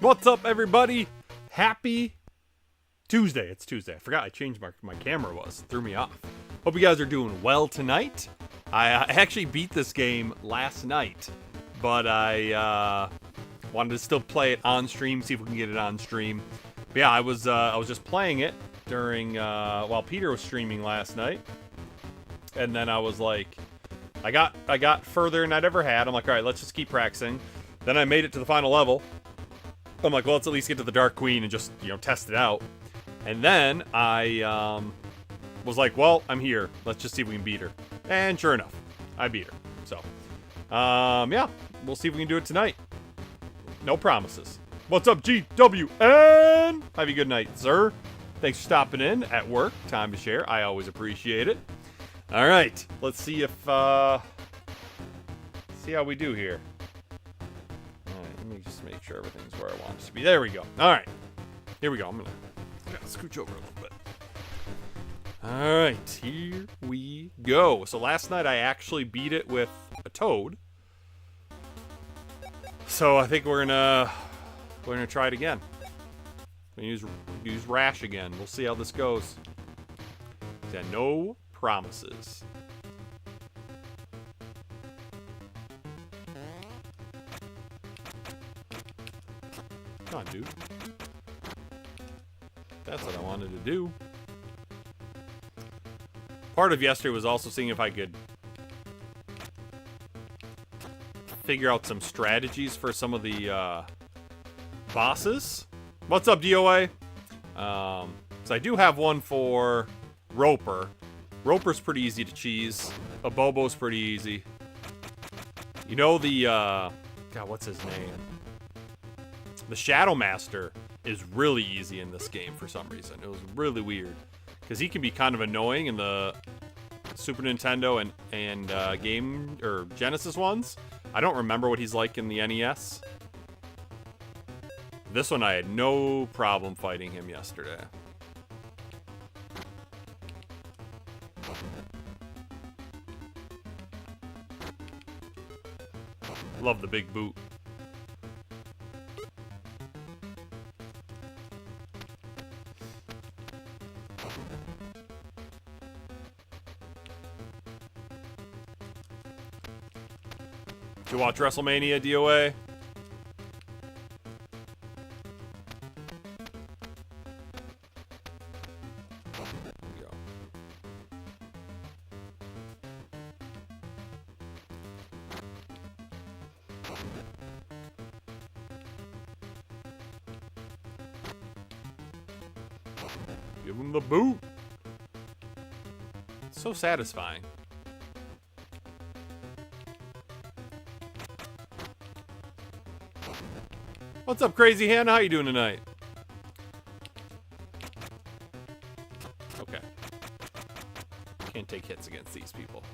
What's up, everybody? Happy Tuesday. It's Tuesday. I forgot I changed my camera was. Threw me off. Hope you guys are doing well tonight. I actually beat this game last night, but I wanted to still play it on stream, see if we can get it on stream. But yeah, I was just playing it during while Peter was streaming last night, and then I was like, I got further than I'd ever had. I'm like, all right, let's just keep practicing. Then I made it to the final level. I'm like, well, let's at least get to the Dark Queen and just, test it out. And then I was like, well, I'm here. Let's just see if we can beat her. And sure enough, I beat her. So, yeah, we'll see if we can do it tonight. No promises. What's up, GWN? Have a good night, sir. Thanks for stopping in at work. Time to share. I always appreciate it. All right, let's see if, see how we do here. Let me just make sure everything's where I want it to be. There we go. All right. Here we go. I'm gonna scooch over a little bit. All right. Here we go. So last night I actually beat it with a toad. So I think we're gonna try it again. We're gonna use Rash again. We'll see how this goes. Yeah, no promises. Come on, dude. That's what I wanted to do. Part of yesterday was also seeing if I could figure out some strategies for some of the bosses. What's up, DOA? So I do have one for Roper. Roper's pretty easy to cheese. Abobo's pretty easy. You know the God, what's his name? The Shadow Master is really easy in this game for some reason. It was really weird because he can be kind of annoying in the Super Nintendo and game or Genesis ones. I don't remember what he's like in the NES. This one I had no problem fighting him yesterday. Love the big boot. Did you watch WrestleMania, DOA? Give him the boot. It's so satisfying. What's up, Crazy Hannah? How you doing tonight? Okay. Can't take hits against these people.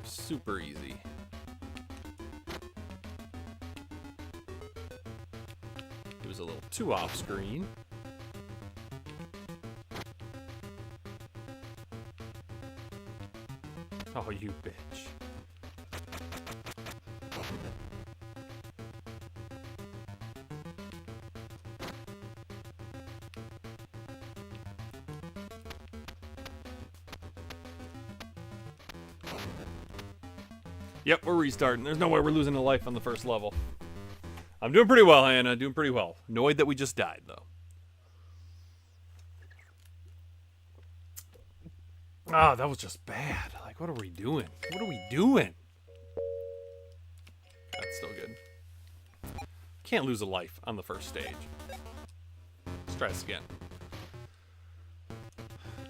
Super easy. It was a little too off screen. Oh, you bitch. Yep, we're restarting. There's no way we're losing a life on the first level. I'm doing pretty well, Hannah. Doing pretty well. Annoyed that we just died, though. Ah, that was just bad. Like, what are we doing? What are we doing? That's still good. Can't lose a life on the first stage. Let's try this again.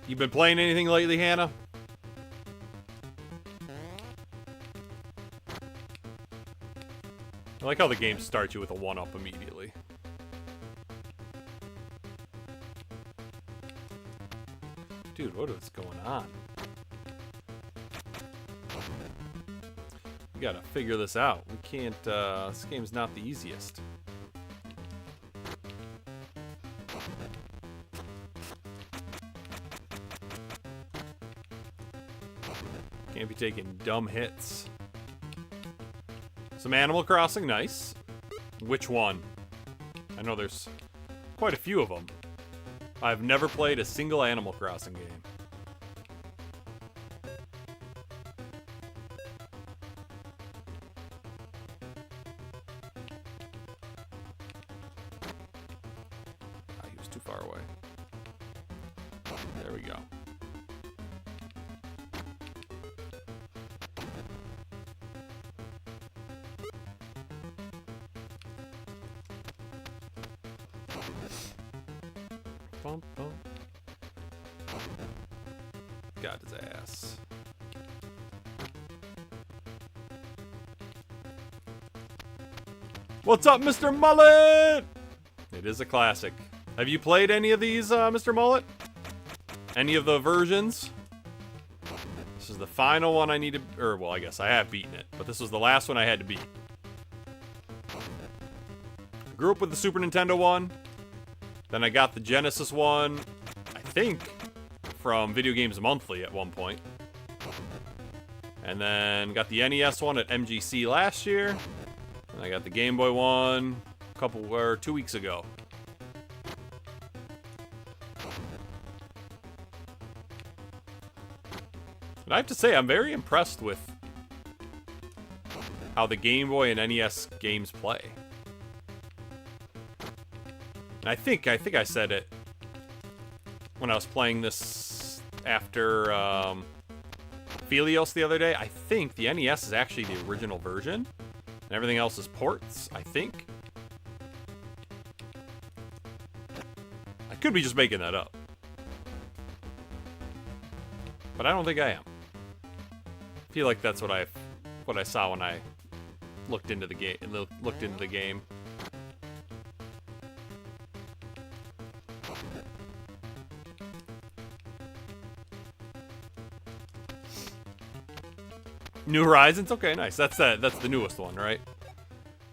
You been playing anything lately, Hannah? I like how the game starts you with a 1-up immediately. Dude, what is going on? We gotta figure this out. We can't, this game's not the easiest. Can't be taking dumb hits. Some Animal Crossing, nice. Which one? I know there's quite a few of them. I've never played a single Animal Crossing game. He was too far away. There we go. Bump, bump. Got his ass. What's up, Mr. Mullet? It is a classic. Have you played any of these, Mr. Mullet? Any of the versions? This is the final one I need to... Or, well, I guess I have beaten it. But this was the last one I had to beat. I grew up with the Super Nintendo one. Then I got the Genesis one, I think, from Video Games Monthly at one point. And then got the NES one at MGC last year. And I got the Game Boy one a couple, or 2 weeks ago. And I have to say, I'm very impressed with how the Game Boy and NES games play. And I think I said it when I was playing this after Philios the other day. I think the NES is actually the original version, and everything else is ports, I think. I could be just making that up, but I don't think I am. I feel like that's what I saw when I looked into the game. New Horizons? Okay, nice. That's the newest one, right?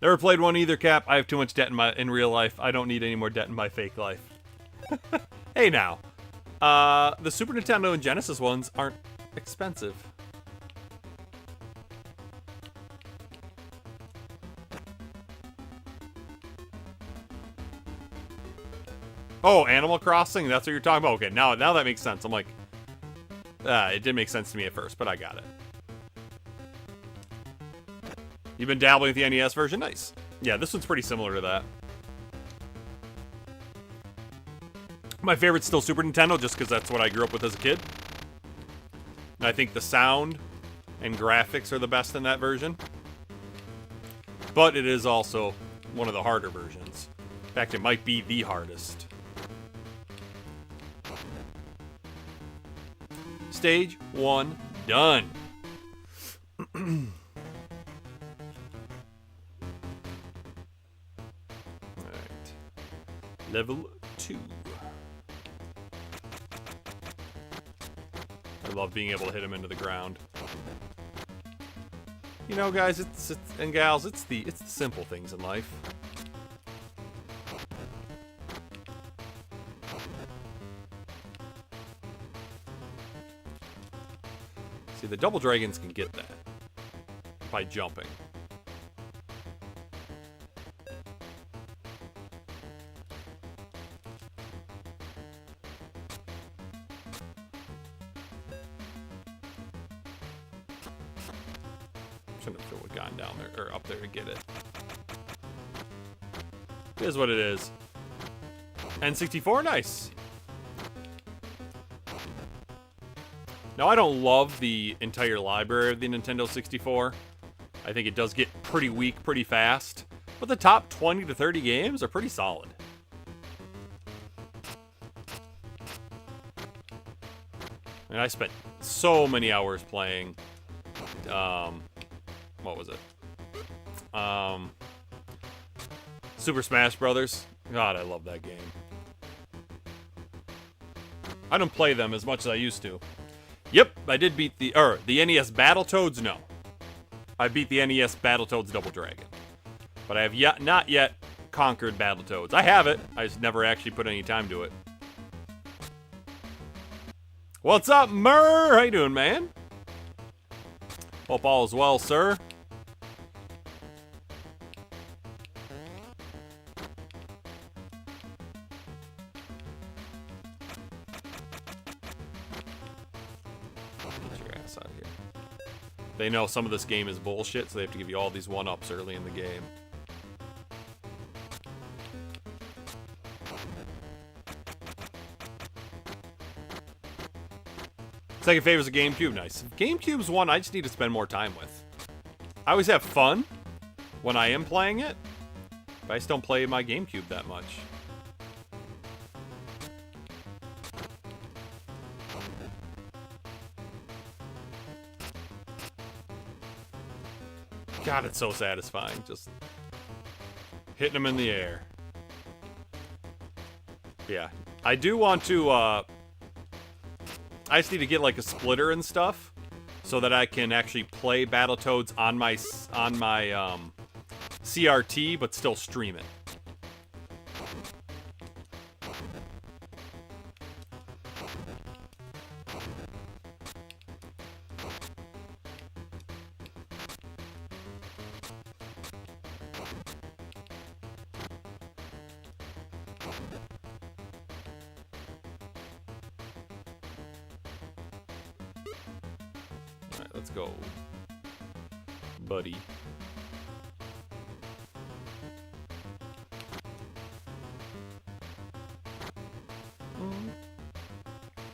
Never played one either, Cap. I have too much debt in real life. I don't need any more debt in my fake life. Hey now. The Super Nintendo and Genesis ones aren't expensive. Oh, Animal Crossing? That's what you're talking about? Okay, now that makes sense. I'm like, it didn't make sense to me at first, but I got it. You've been dabbling with the NES version? Nice. Yeah, this one's pretty similar to that. My favorite's still Super Nintendo, just because that's what I grew up with as a kid. And I think the sound and graphics are the best in that version. But it is also one of the harder versions. In fact, it might be the hardest. Stage 1 done. Level 2. I love being able to hit him into the ground. You know, guys, it's and gals, it's the simple things in life. See, the double dragons can get that by jumping. Shouldn't have gone down there or up there to get it. It is what it is. N64, nice. Now, I don't love the entire library of the Nintendo 64. I think it does get pretty weak pretty fast. But the top 20 to 30 games are pretty solid. And I spent so many hours playing, what was it? Super Smash Brothers. God, I love that game. I don't play them as much as I used to. Yep, I did beat the NES Battletoads, no. I beat the NES Battletoads Double Dragon. But I have not yet conquered Battletoads. I have it, I just never actually put any time to it. What's up, Murr? How you doing, man? Hope all is well, sir. They know some of this game is bullshit, so they have to give you all these 1-ups early in the game. Second favorite is a GameCube. Nice. GameCube's one I just need to spend more time with. I always have fun when I am playing it, but I just don't play my GameCube that much. God, it's so satisfying. Just hitting them in the air. Yeah. I do want to, I just need to get like a splitter and stuff so that I can actually play Battletoads on my CRT, but still stream it. Let's go, buddy.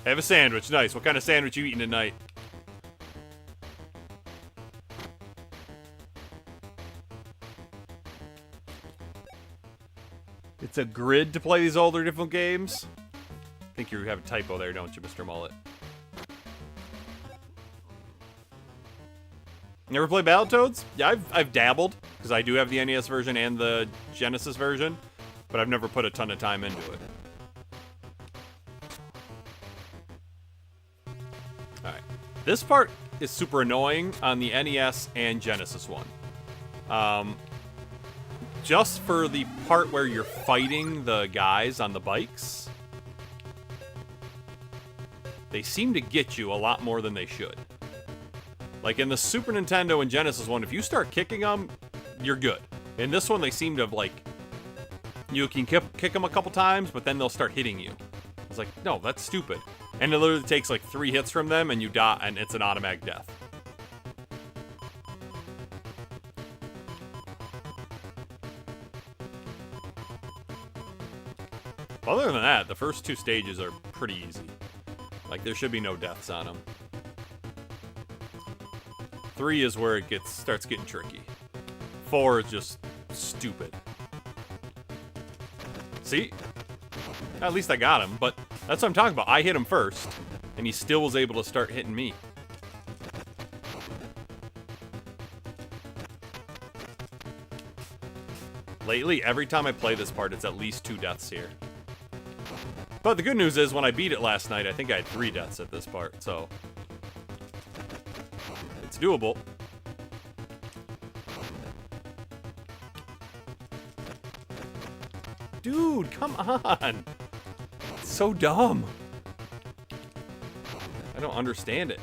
I have a sandwich. Nice. What kind of sandwich you eating tonight? It's a grid to play these older different games. I think you have a typo there, don't you, Mr. Mullet? Never played Battletoads? Yeah, I've dabbled, because I do have the NES version and the Genesis version, but I've never put a ton of time into it. Alright. This part is super annoying on the NES and Genesis one. Just for the part where you're fighting the guys on the bikes, they seem to get you a lot more than they should. Like in the Super Nintendo and Genesis one, if you start kicking them, you're good. In this one, they seem to have, like, you can kick them a couple times, but then they'll start hitting you. It's like, no, that's stupid. And it literally takes like 3 hits from them and you die, and it's an automatic death. Other than that, the first 2 stages are pretty easy. Like, there should be no deaths on them. 3 is where it starts getting tricky. 4 is just stupid. See? At least I got him, but that's what I'm talking about. I hit him first, and he still was able to start hitting me. Lately, every time I play this part, it's at least 2 deaths here. But the good news is, when I beat it last night, I think I had 3 deaths at this part, so it's doable. Dude, come on! It's so dumb. I don't understand it.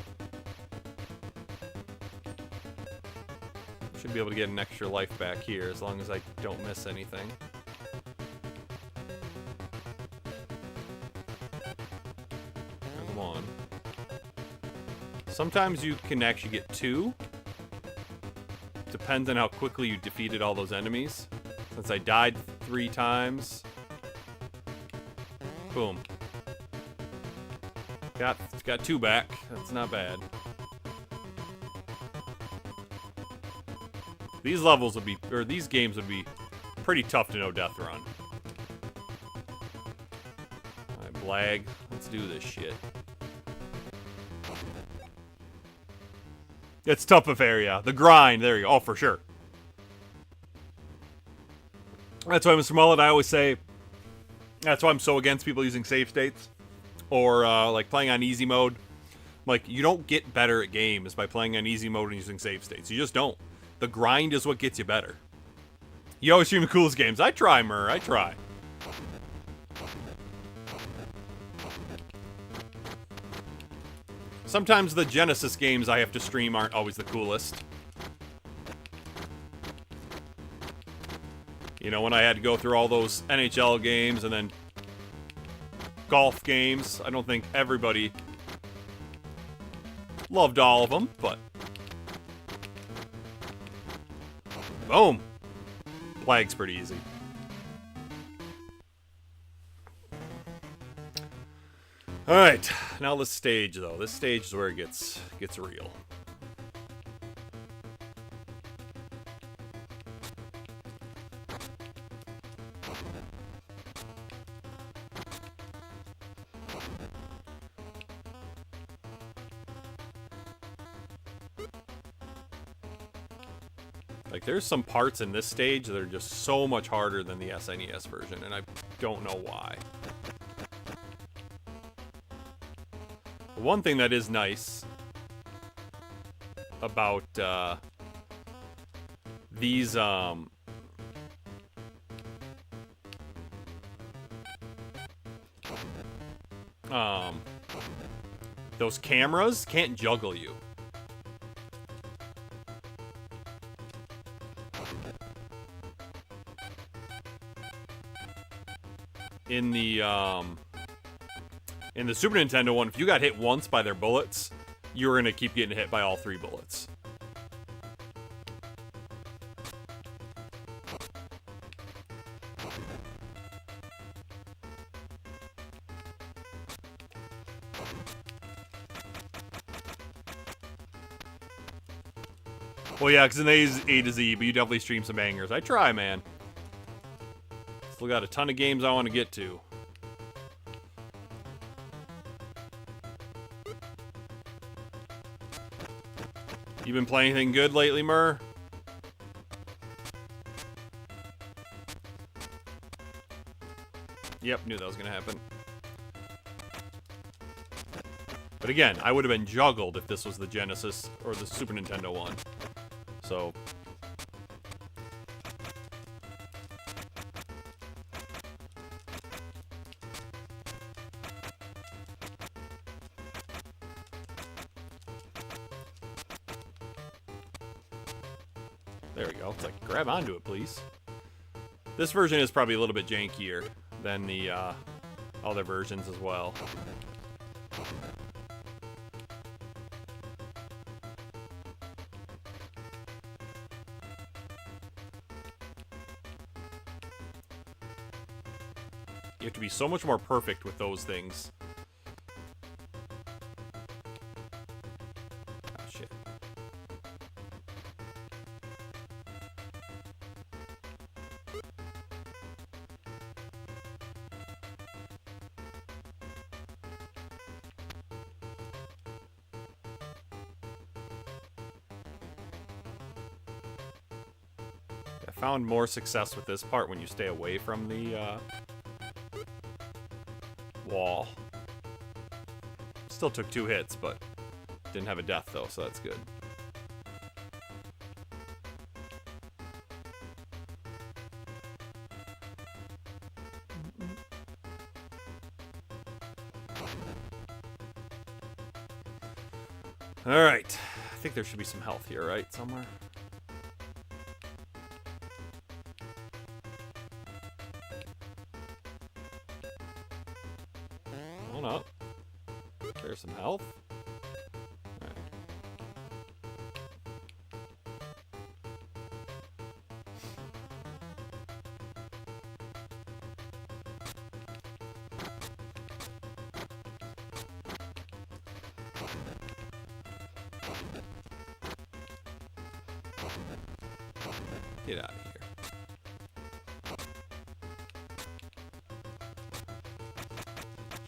Should be able to get an extra life back here as long as I don't miss anything. There's 1. Sometimes you can actually get 2. Depends on how quickly you defeated all those enemies. Since I died 3 times. Boom. Got 2 back. That's not bad. These levels would be, or these games would be pretty tough to no death run. Alright, Blag. Let's do this shit. It's tough affair, yeah. The grind, there you go. Oh, for sure. That's why, Mr. Mullet, I always say, that's why I'm so against people using save states. Or, like, playing on easy mode. Like, you don't get better at games by playing on easy mode and using save states. You just don't. The grind is what gets you better. You always stream the coolest games. I try, Murr. I try. Sometimes the Genesis games I have to stream aren't always the coolest. You know, when I had to go through all those NHL games and then golf games, I don't think everybody loved all of them, but Boom. Flag's pretty easy. Alright, now this stage though. This stage is where it gets real. Like, there's some parts in this stage that are just so much harder than the SNES version, and I don't know why. The one thing that is nice about these those cameras can't juggle you. In the Super Nintendo one, if you got hit once by their bullets, you're gonna keep getting hit by all 3 bullets. Well, yeah, because in A to Z, but you definitely stream some bangers. I try, man. Still got a ton of games I want to get to. You been playing anything good lately, Mur? Yep, knew that was gonna happen. But again, I would have been juggled if this was the Genesis or the Super Nintendo one. So... there we go. It's like, grab onto it, please. This version is probably a little bit jankier than the other versions as well. You have to be so much more perfect with those things. Oh, shit. I found more success with this part when you stay away from the wall. Still took 2 hits, but didn't have a death though, so that's good. Alright. I think there should be some health here, right? Somewhere. Hold up. There's some health. All right. Get out of here.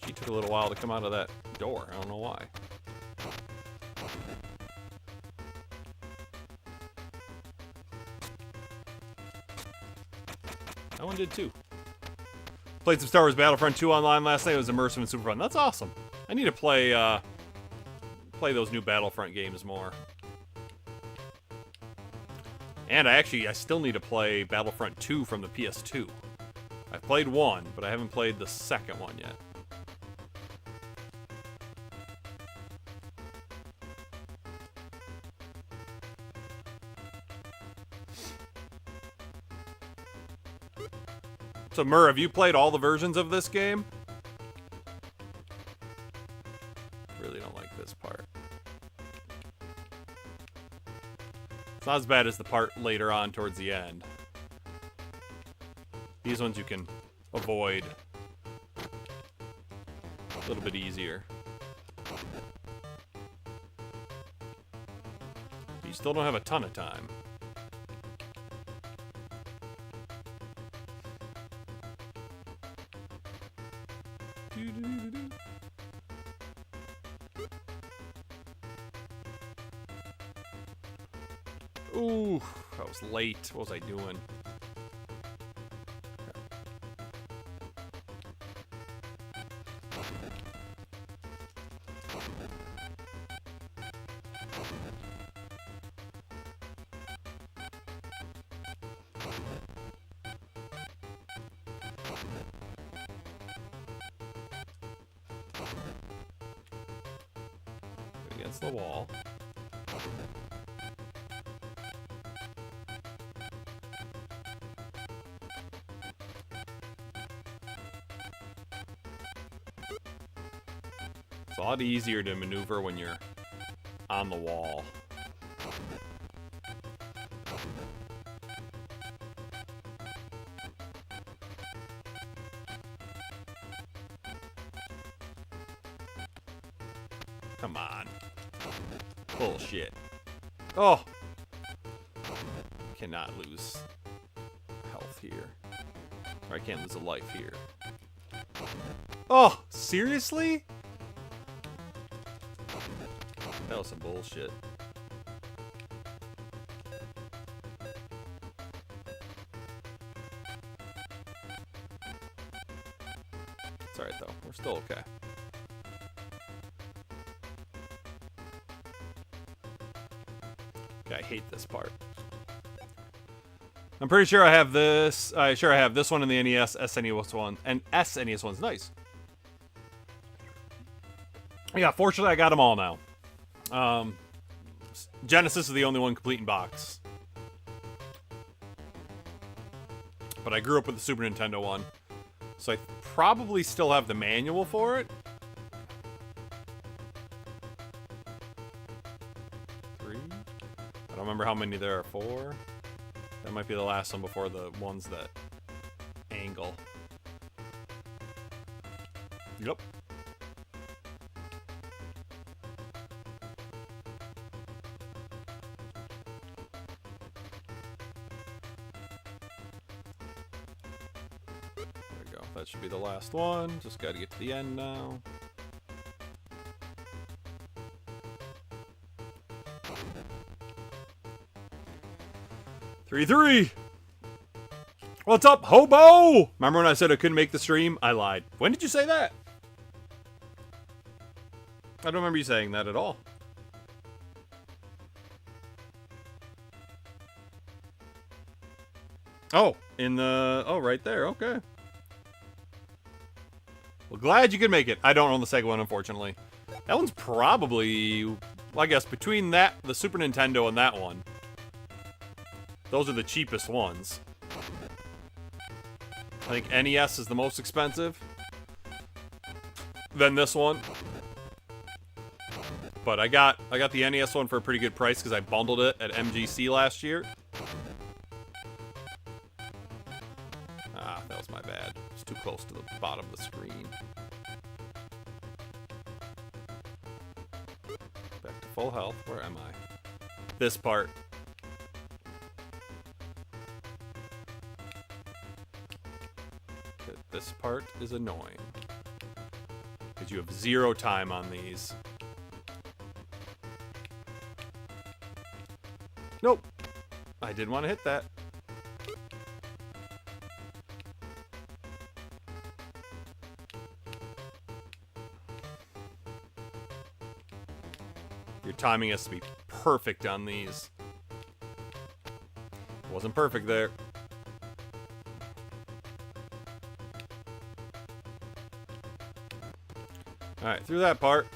She took a little while to come out of that door. I don't know why. That one did too. Played some Star Wars Battlefront 2 online last night. It was immersive and super fun. That's awesome. I need to play those new Battlefront games more. And I still need to play Battlefront 2 from the PS2. I've played 1, but I haven't played the second one yet. So, Mur, have you played all the versions of this game? Really don't like this part. It's not as bad as the part later on towards the end. These ones you can avoid a little bit easier. You still don't have a ton of time. Ooh, I was late. What was I doing? Against the wall. It's a lot easier to maneuver when you're on the wall. Come on. Bullshit. Oh! Cannot lose health here. Or I can't lose a life here. Oh! Seriously? That was some bullshit. It's alright though. We're still okay. I hate this part. I'm pretty sure I have this. I have this one in the NES, SNES one, and SNES one's nice. Yeah, fortunately I got them all now. Genesis is the only one complete in box. But I grew up with the Super Nintendo one, so I probably still have the manual for it. I don't remember how many there are. 4. That might be the last one before the ones that angle. Yep. There we go. That should be the last one. Just gotta get to the end now. Three. What's up, hobo? Remember when I said I couldn't make the stream? I lied. When did you say that? I don't remember you saying that at all. Oh, in the... Oh, right there. Okay. Well, glad you could make it. I don't own the Sega one, unfortunately. That one's probably... Well, I guess between that, the Super Nintendo, and that one. Those are the cheapest ones. I think NES is the most expensive. Then this one. But I got the NES one for a pretty good price because I bundled it at MGC last year. Ah, that was my bad. It's too close to the bottom of the screen. Back to full health. Where am I? This part. This part is annoying. Because you have 0 time on these. Nope. I didn't want to hit that. Your timing has to be perfect on these. Wasn't perfect there. Alright, through that part.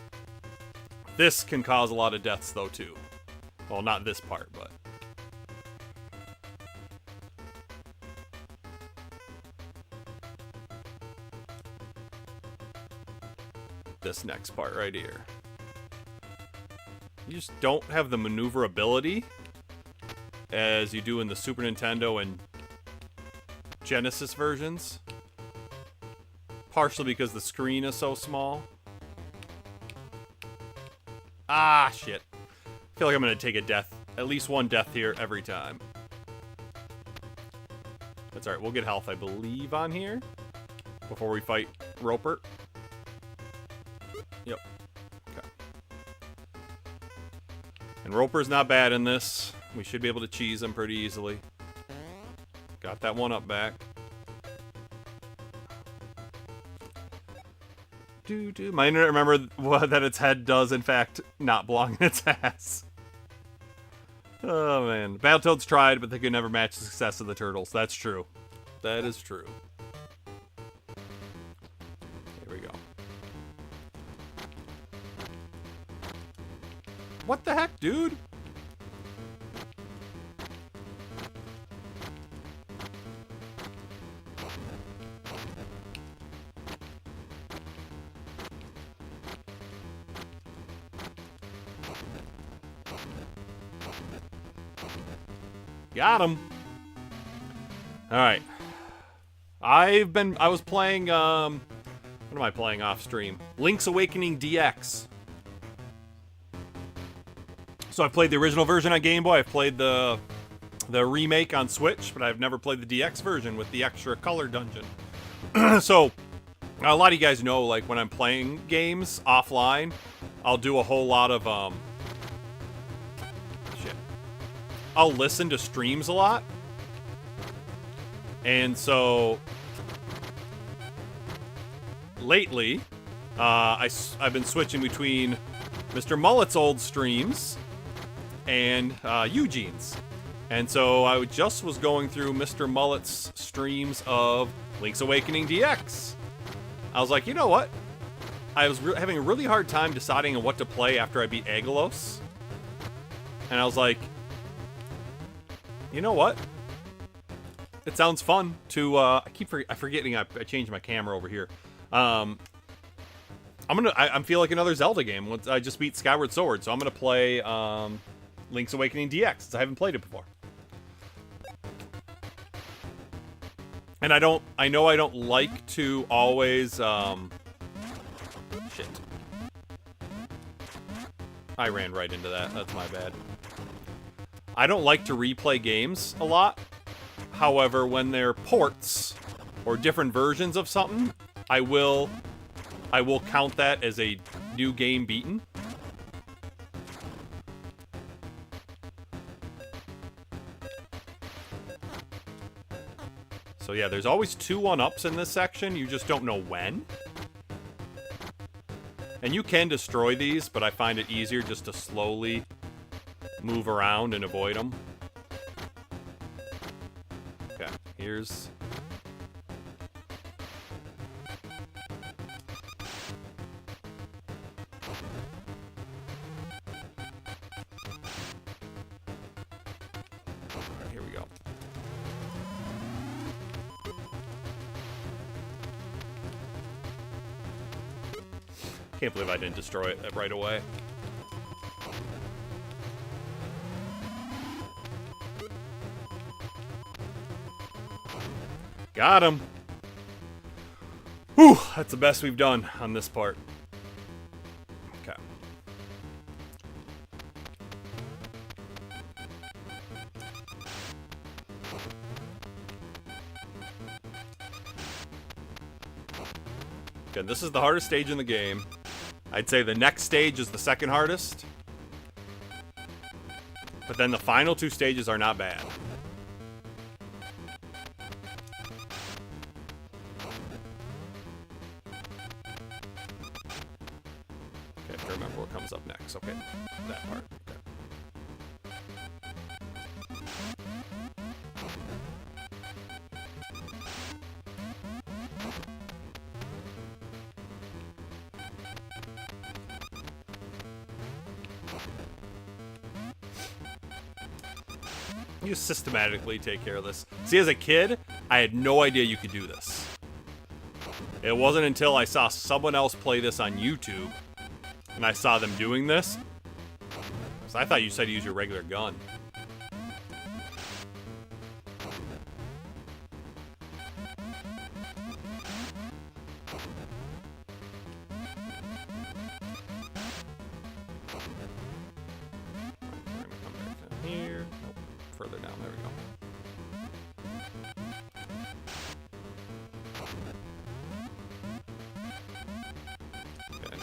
This can cause a lot of deaths, though, too. Well, not this part, but... This next part right here. You just don't have the maneuverability as you do in the Super Nintendo and Genesis versions. Partially because the screen is so small. Ah, shit. I feel like I'm going to take a death. At least one death here every time. That's alright. We'll get health, I believe, on here. Before we fight Roper. Yep. Okay. And Roper's not bad in this. We should be able to cheese him pretty easily. Got that one up back. My internet remembered that its head does, in fact, not belong in its ass. Oh, man. Battletoads tried, but they could never match the success of the turtles. That's true. That is true. Here we go. What the heck, dude? Got him. All right. I was playing, what am I playing off stream? Link's Awakening DX. So I've played the original version on Game Boy. I've played the remake on Switch, but I've never played the DX version with the extra color dungeon. So a lot of you guys know, like, when I'm playing games offline, I'll do a whole lot of, I'll listen to streams a lot. And so lately, I've been switching between Mr. Mullet's old streams and Eugene's. And so I just was going through Mr. Mullet's streams of Link's Awakening DX. I was like, you know what? I was having a really hard time deciding on what to play after I beat Agelos. And I was like, you know what? It sounds fun to, I'm forgetting I changed my camera over here. I feel like another Zelda game. I just beat Skyward Sword, so I'm gonna play, Link's Awakening DX, since I haven't played it before. And I know I don't like to always, shit. I ran right into that, that's my bad. I don't like to replay games a lot. However, when they're ports or different versions of something, I will count that as a new game beaten. So yeah, there's always 2 1-ups in this section. You just don't know when. And you can destroy these, but I find it easier just to slowly move around and avoid them. Okay, here's... Alright, here we go. Can't believe I didn't destroy it right away. Got him. Whew, that's the best we've done on this part. Okay. Again, this is the hardest stage in the game. I'd say the next stage is the second hardest. But then the final 2 stages are not bad. Up next. Okay, that part. Okay. You systematically take care of this. See, as a kid, I had no idea you could do this. It wasn't until I saw someone else play this on YouTube and I saw them doing this. So I thought you said use your regular gun.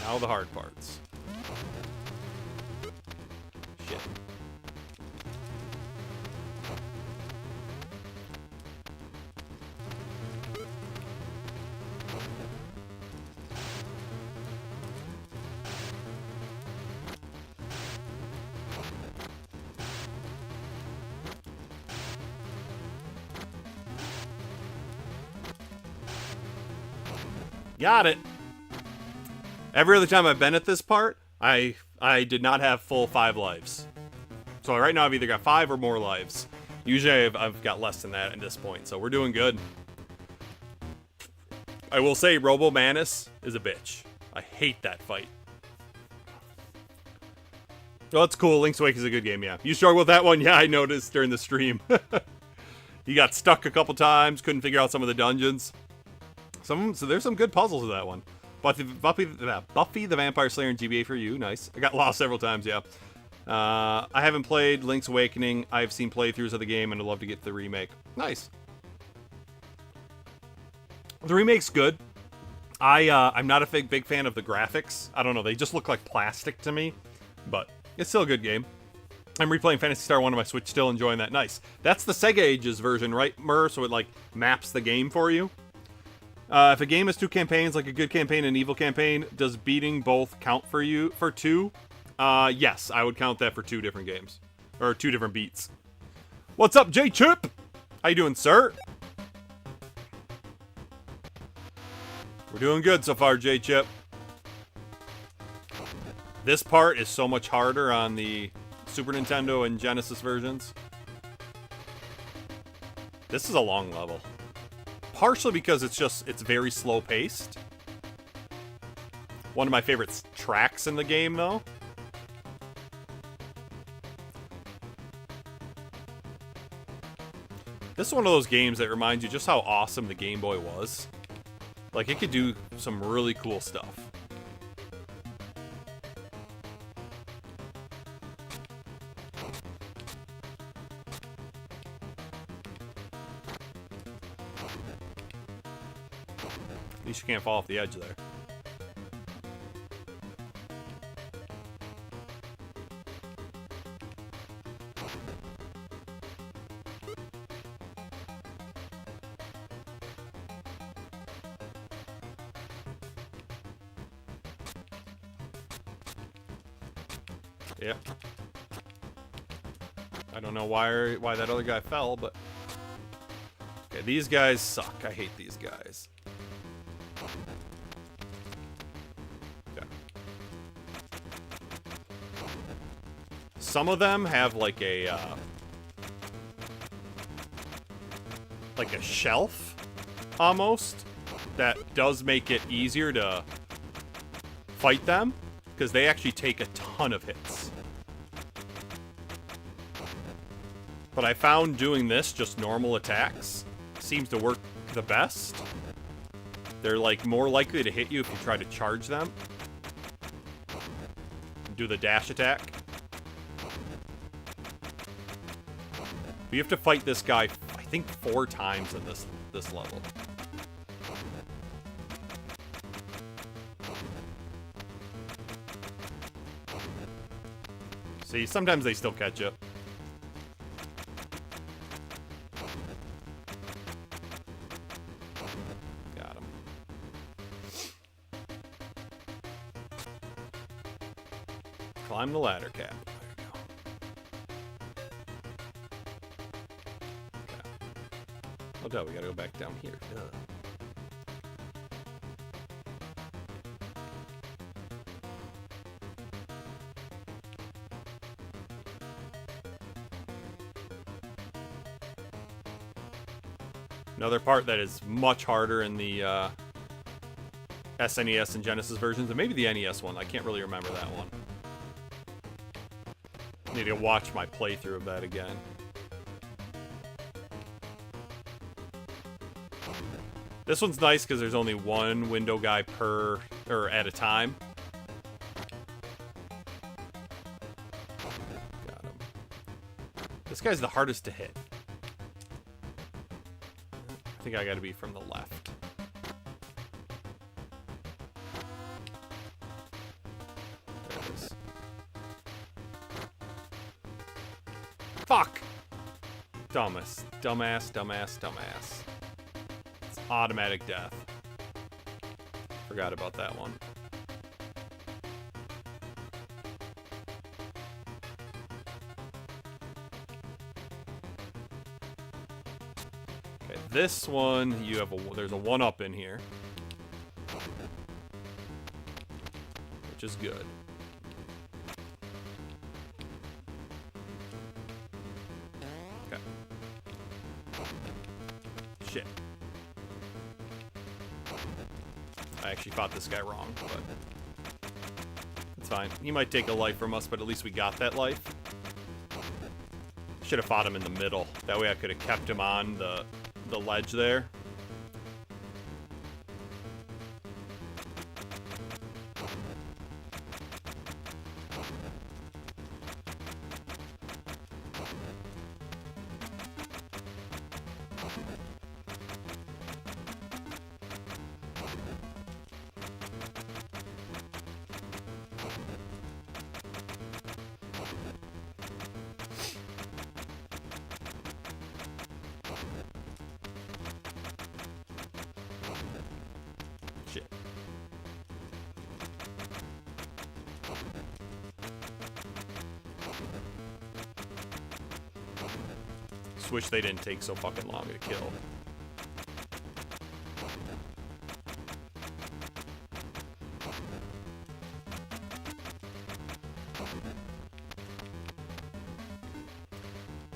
Now the hard parts. Shit. Got it. Every other time I've been at this part, I did not have full 5 lives. So right now I've either got 5 or more lives. Usually I've got less than that at this point, so we're doing good. I will say Robo Manus is a bitch. I hate that fight. Oh, it's cool. Link's Awake is a good game, yeah. You struggled with that one? Yeah, I noticed during the stream. You got stuck a couple times, couldn't figure out some of the dungeons. So there's some good puzzles in that one. Buffy the Vampire Slayer in GBA for you. Nice. I got lost several times, yeah. I haven't played Link's Awakening. I've seen playthroughs of the game, and I'd love to get the remake. Nice. The remake's good. I'm not a big fan of the graphics. I don't know. They just look like plastic to me. But it's still a good game. I'm replaying Phantasy Star 1 on my Switch, still enjoying that. Nice. That's the Sega Ages version, right, Mer? So it, like, maps the game for you. If a game has 2 campaigns, like a good campaign and an evil campaign, does beating both count for you for 2? Yes, I would count that for 2 different games. Or 2 different beats. What's up, J-Chip? How you doing, sir? We're doing good so far, J-Chip. This part is so much harder on the Super Nintendo and Genesis versions. This is a long level. Partially because it's very slow paced. One of my favorite tracks in the game, though. This is one of those games that reminds you just how awesome the Game Boy was. Like, it could do some really cool stuff. At least you can't fall off the edge there. Yep. I don't know why that other guy fell, but... Okay, these guys suck. I hate these guys. Okay. Some of them have like a shelf, almost, that does make it easier to fight them, because they actually take a ton of hits. But I found doing this, just normal attacks, seems to work the best. They're like more likely to hit you if you try to charge them. Do the dash attack. You have to fight this guy, I think, 4 times in this level. See, sometimes they still catch you. Got him. Climb the ladder, Cap. There you go. Okay. Oh, no, we gotta go back down here. Ugh. Another part that is much harder in the SNES and Genesis versions, and maybe the NES one. I can't really remember that one. Need to watch my playthrough of that again. This one's nice because there's only one window guy at a time. Got him. This guy's the hardest to hit. I think I gotta be from the left. Fuck! Dumbass. Dumbass, dumbass, dumbass. It's automatic death. Forgot about that one. Okay, this one, you have there's a 1-up in here. Which is good. Okay. Shit. I actually fought this guy wrong, but it's fine. He might take a life from us, but at least we got that life. Should have fought him in the middle. That way I could have kept him on the ledge there. Shit. Just wish they didn't take so fucking long to kill.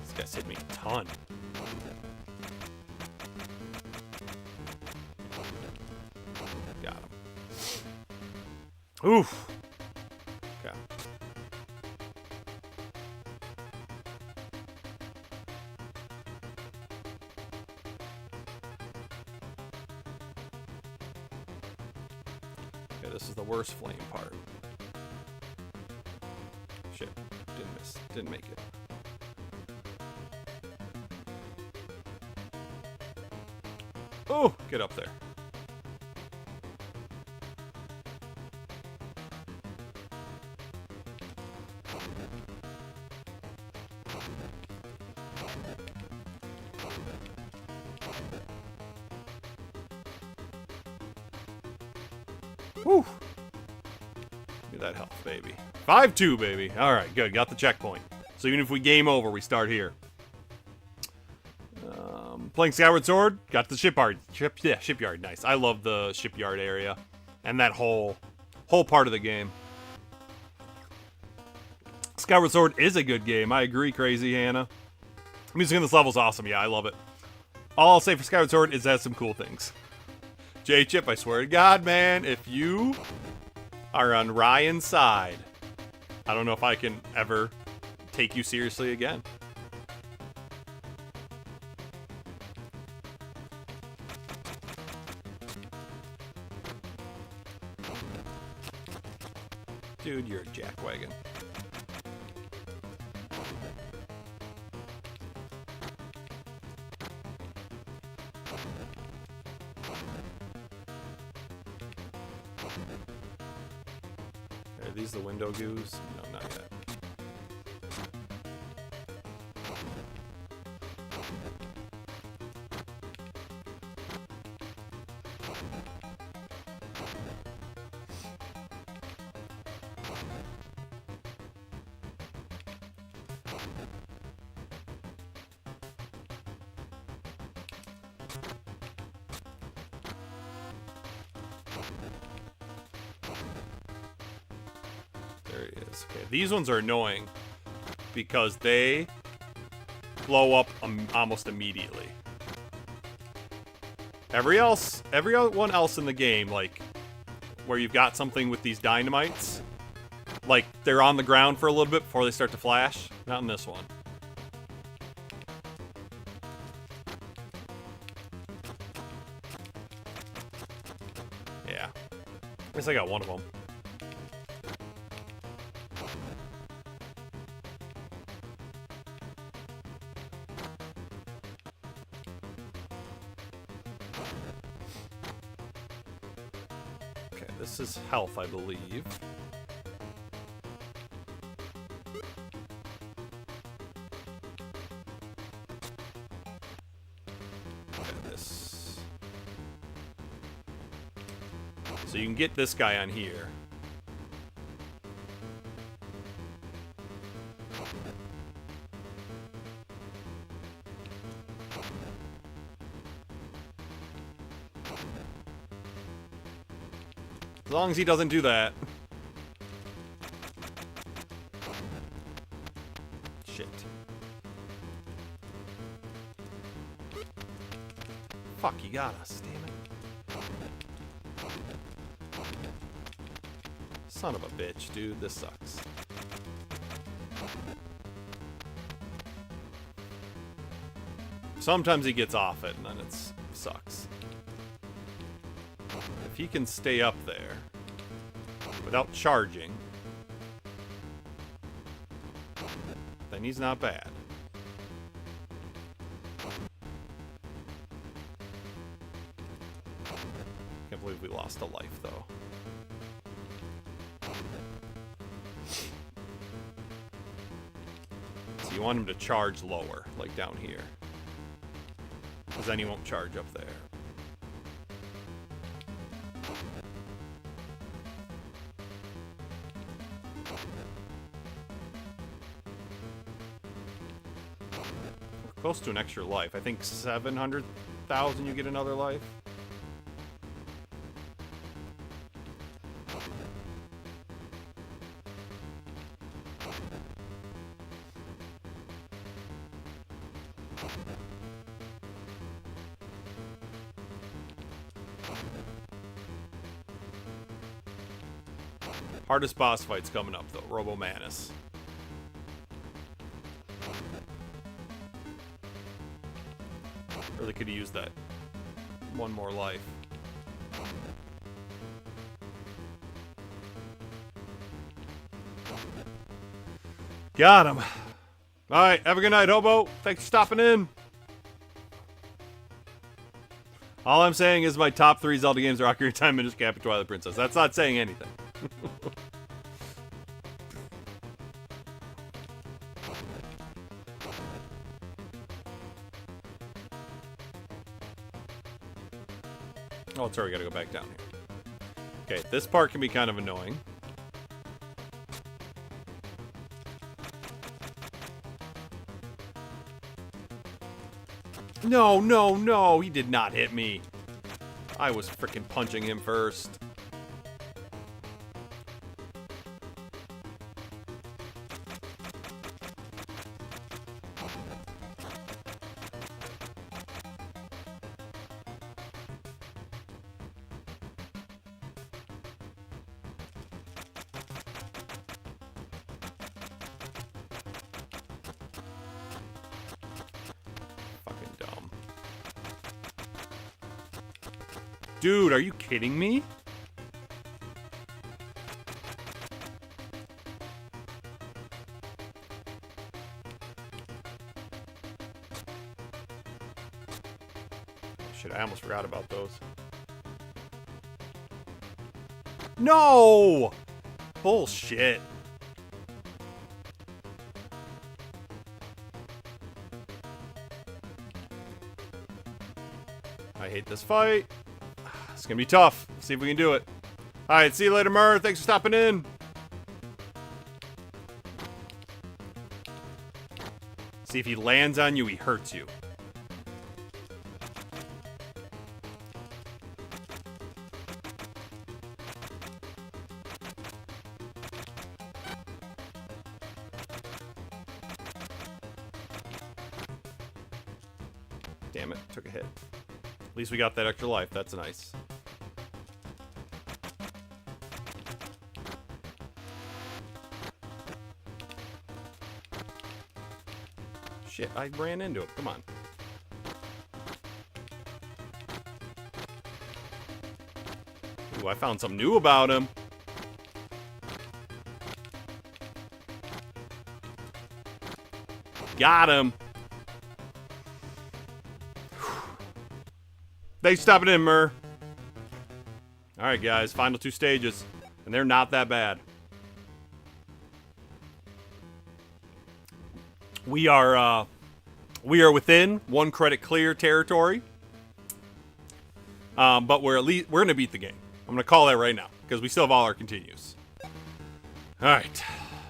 This guy's hit me a ton. Oof. Okay. Okay, this is the worst flame part. Shit. Didn't miss. Didn't make it. Oh, get up there. Whew. Give me that health, baby. 5-2, baby. Alright, good. Got the checkpoint. So even if we game over, we start here. Playing Skyward Sword. Got the shipyard. Shipyard. Nice. I love the shipyard area. And that whole part of the game. Skyward Sword is a good game. I agree, Crazy Hannah. Music in this level is awesome. Yeah, I love it. All I'll say for Skyward Sword is it has some cool things. J-Chip, I swear to God, man, if you are on Ryan's side, I don't know if I can ever take you seriously again. Dude, you're a jackwagon. Are these the window goos? No, not yet. There he is. Okay, these ones are annoying because they blow up almost immediately. Everyone else in the game, like where you've got something with these dynamites, like they're on the ground for a little bit before they start to flash. Not in this one. Yeah, at least I got one of them. This is health, I believe. So you can get this guy on here. As long as he doesn't do that. Shit. Fuck, you got us, damn it. Son of a bitch, dude. This sucks. Sometimes he gets off it, and then it sucks. If he can stay up there without charging, then he's not bad. Can't believe we lost a life, though. So you want him to charge lower, like down here. Because then he won't charge up there. We're close to an extra life. I think 700,000 you get another life. Hardest boss fight's coming up, though. Robo-Manus. Really could have used that one more life. Got him. Alright, have a good night, Hobo. Thanks for stopping in. All I'm saying is my top 3 Zelda games are Ocarina of Time, Minish Cap, and Twilight Princess. That's not saying anything. Oh, sorry, we gotta go back down here. Okay, this part can be kind of annoying. No, no, no! He did not hit me. I was freaking punching him first. Dude, are you kidding me? Shit, I almost forgot about those. No! Bullshit. I hate this fight. It's gonna be tough. See if we can do it. Alright, see you later, Mur. Thanks for stopping in. See, if he lands on you, he hurts you. Damn it, took a hit. At least we got that extra life. That's nice. Shit, I ran into it. Come on. Ooh, I found something new about him. Got him. Thanks for stopping in, Mur. Alright, guys. Final 2 stages. And they're not that bad. We are within 1 credit clear territory. But we're gonna beat the game. I'm going to call that right now, because we still have all our continues. Alright.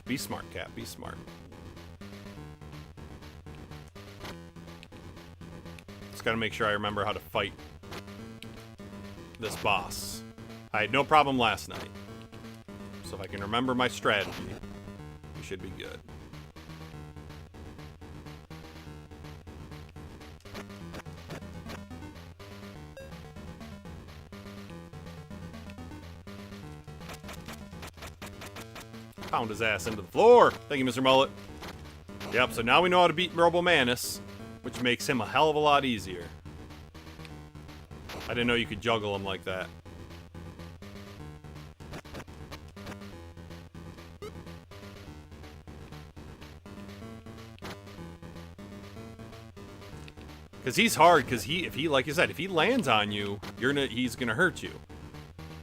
Be smart, Cap. Be smart. Just got to make sure I remember how to fight this boss. I had no problem last night. So if I can remember my strategy, we should be good. Pound his ass into the floor. Thank you, Mr. Mullet. Yep, so now we know how to beat Robo Manus, which makes him a hell of a lot easier. I didn't know you could juggle him like that. Because he's hard, because if he, like you said, if he lands on you, he's gonna hurt you.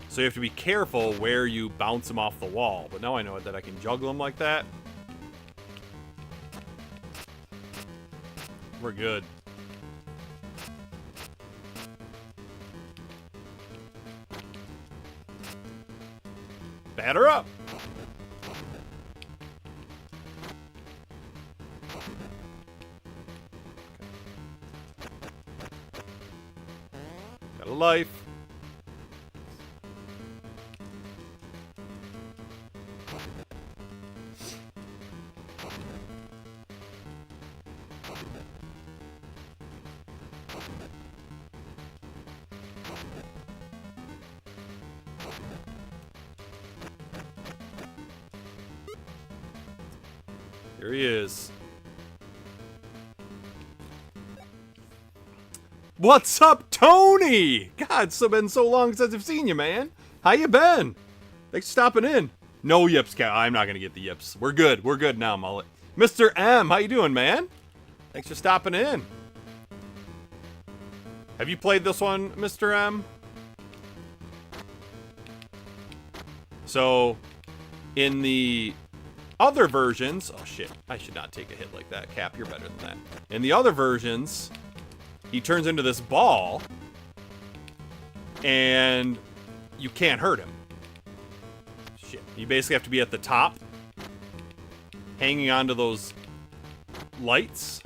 So you have to be careful where you bounce him off the wall. But now I know that I can juggle him like that. We're good. Batter up! Got a life. Here he is. What's up, Tony? God, it's been so long since I've seen you, man. How you been? Thanks for stopping in. No yips, Cat. I'm not gonna get the yips. We're good. We're good now, Mullet. Mr. M, how you doing, man? Thanks for stopping in. Have you played this one, Mr. M? So, in the other versions... Oh, shit. I should not take a hit like that. Cap, you're better than that. In the other versions, he turns into this ball, and you can't hurt him. Shit. You basically have to be at the top, hanging onto those lights.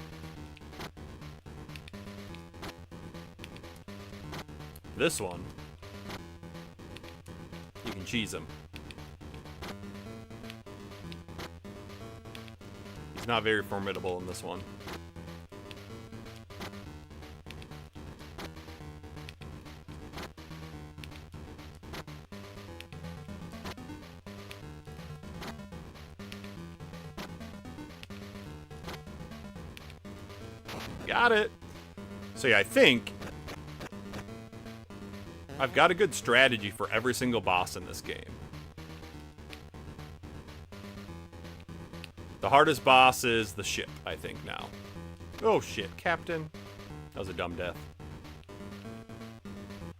This one, you can cheese him. He's not very formidable in this one. Got it. So yeah, I think I've got a good strategy for every single boss in this game. The hardest boss is the ship, I think, now. Oh shit, Captain. That was a dumb death.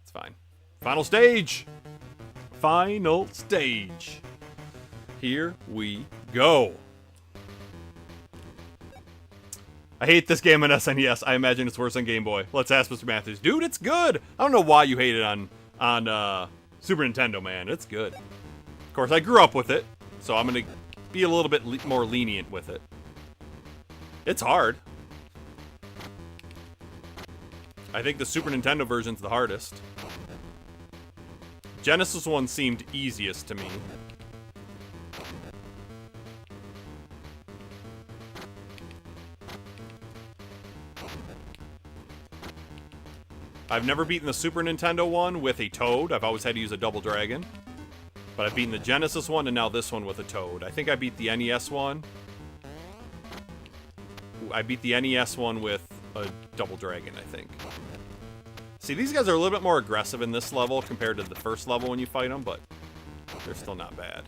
It's fine. Final stage! Final stage. Here we go. I hate this game on SNES. I imagine it's worse on Game Boy. Let's ask Mr. Matthews. Dude, it's good! I don't know why you hate it on Super Nintendo, man. It's good. Of course, I grew up with it, so I'm gonna be a little bit more lenient with it. It's hard. I think the Super Nintendo version's the hardest. Genesis one seemed easiest to me. I've never beaten the Super Nintendo one with a Toad. I've always had to use a Double Dragon. But I've beaten the Genesis one and now this one with a Toad. I think I beat the NES one. I beat the NES one with a Double Dragon, I think. See, these guys are a little bit more aggressive in this level compared to the first level when you fight them, but they're still not bad.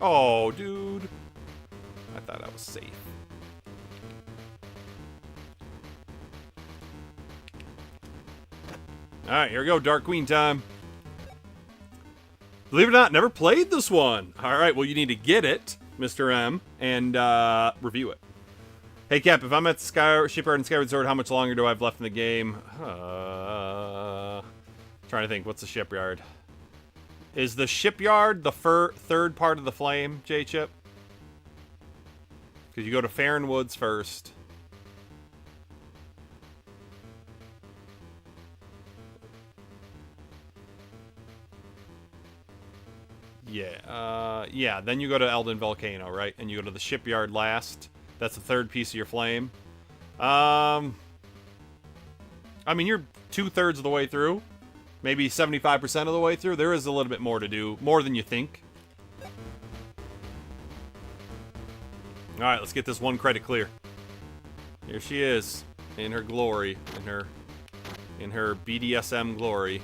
Oh, dude. I thought I was safe. Alright, here we go. Dark Queen time. Believe it or not, never played this one. Alright, well, you need to get it. Mr. M, and review it. Hey, Cap, if I'm at Shipyard and Skyward Sword, how much longer do I have left in the game? Trying to think, what's the shipyard? Is the shipyard the third part of the flame, J-Chip? Because you go to Farron Woods first. Yeah, yeah, then you go to Eldin Volcano, right? And you go to the shipyard last. That's the third piece of your flame. I mean, you're 2/3 of the way through. Maybe 75% of the way through. There is a little bit more to do. More than you think. Alright, let's get this one credit clear. Here she is. In her glory. In her BDSM glory.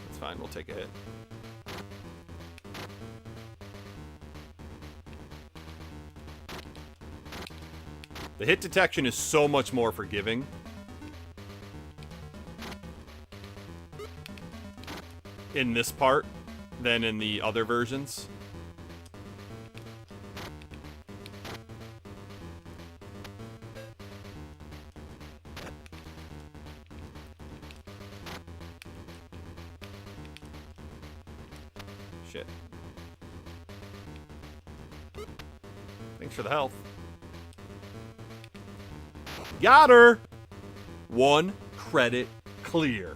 That's fine, we'll take a hit. The hit detection is so much more forgiving. In this part than in the other versions. Shit. Thanks for the health. Got her! 1 credit clear.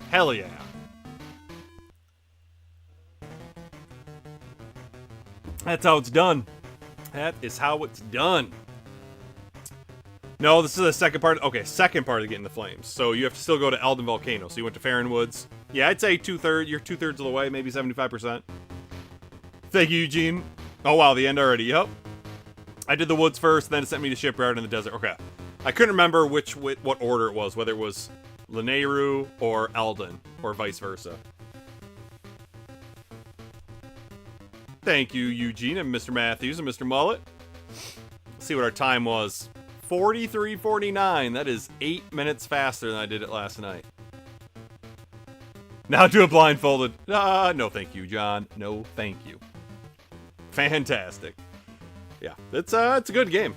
Hell yeah. That's how it's done. That is how it's done. No, this is the second part. Okay, second part of getting the flames. So you have to still go to Eldin Volcano. So you went to Farron Woods. Yeah, I'd say 2/3. You're 2/3 of the way, maybe 75%. Thank you, Eugene. Oh, wow, the end already. Yep. I did the woods first, then it sent me to Shipyard in the desert. Okay. I couldn't remember what order it was, whether it was Lanayru or Eldin, or vice versa. Thank you, Eugene, and Mr. Matthews, and Mr. Mullet. Let's see what our time was. 43:49. That is 8 minutes faster than I did it last night. Now do it blindfolded. No thank you, John. No thank you. Fantastic. Yeah, it's a good game.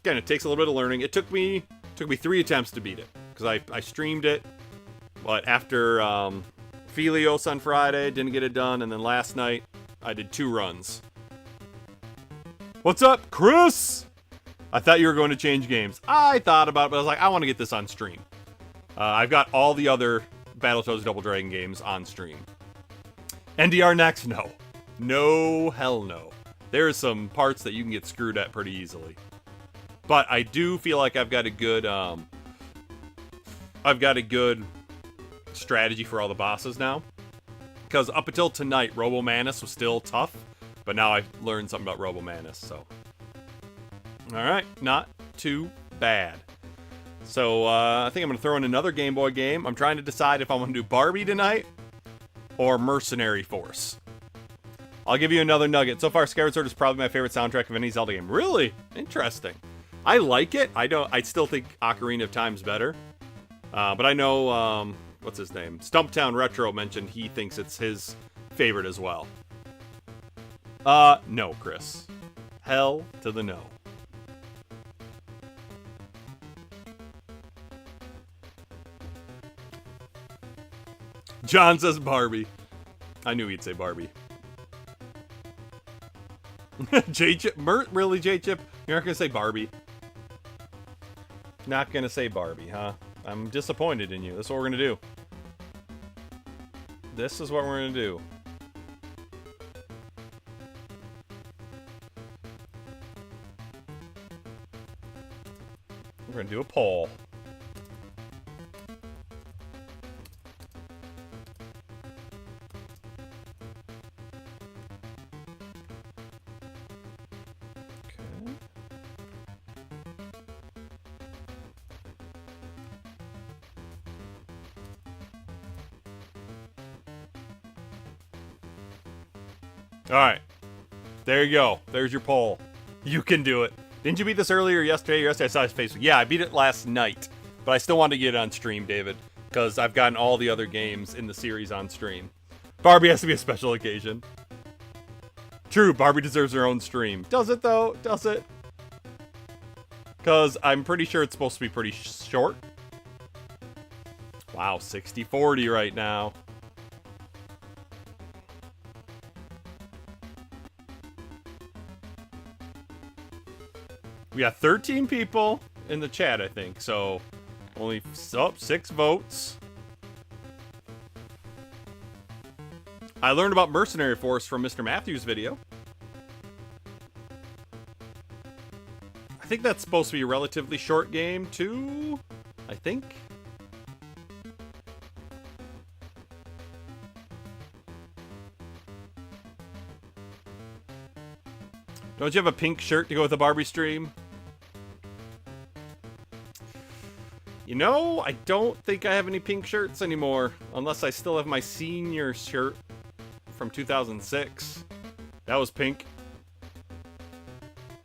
Again, it takes a little bit of learning. It took me 3 attempts to beat it. Because I streamed it, but after Felios on Friday, didn't get it done, and then last night, I did 2 runs. What's up, Chris? I thought you were going to change games. I thought about it, but I was like, I want to get this on stream. I've got all the other Battletoads Double Dragon games on stream. NDR next? No. No, hell no. There's some parts that you can get screwed at pretty easily. But I do feel like I've got a good strategy for all the bosses now. Because up until tonight, Robomanus was still tough. But now I've learned something about Robomanus, so. Alright, not too bad. So, I think I'm going to throw in another Game Boy game. I'm trying to decide if I want to do Barbie tonight or Mercenary Force. I'll give you another nugget. So far, Skyward Sword is probably my favorite soundtrack of any Zelda game. Really? Interesting. I like it. I still think Ocarina of Time's better. But I know, what's his name? Stumptown Retro mentioned he thinks it's his favorite as well. No, Chris. Hell to the no. John says Barbie. I knew he'd say Barbie. J-Chip? Really, J-Chip? You're not gonna say Barbie? Not gonna say Barbie, huh? I'm disappointed in you. That's what we're gonna do. This is what we're gonna do. We're gonna do a poll. Alright. There you go. There's your poll. You can do it. Didn't you beat this earlier yesterday? Yesterday I saw his Facebook. Yeah, I beat it last night. But I still want to get it on stream, David. Because I've gotten all the other games in the series on stream. Barbie has to be a special occasion. True, Barbie deserves her own stream. Does it, though? Does it? Because I'm pretty sure it's supposed to be pretty short. Wow, 60-40 right now. We got 13 people in the chat, I think. So, only 6 votes. I learned about Mercenary Force from Mr. Matthews' video. I think that's supposed to be a relatively short game, too. I think. Don't you have a pink shirt to go with the Barbie stream? You know, I don't think I have any pink shirts anymore. Unless I still have my senior shirt from 2006. That was pink.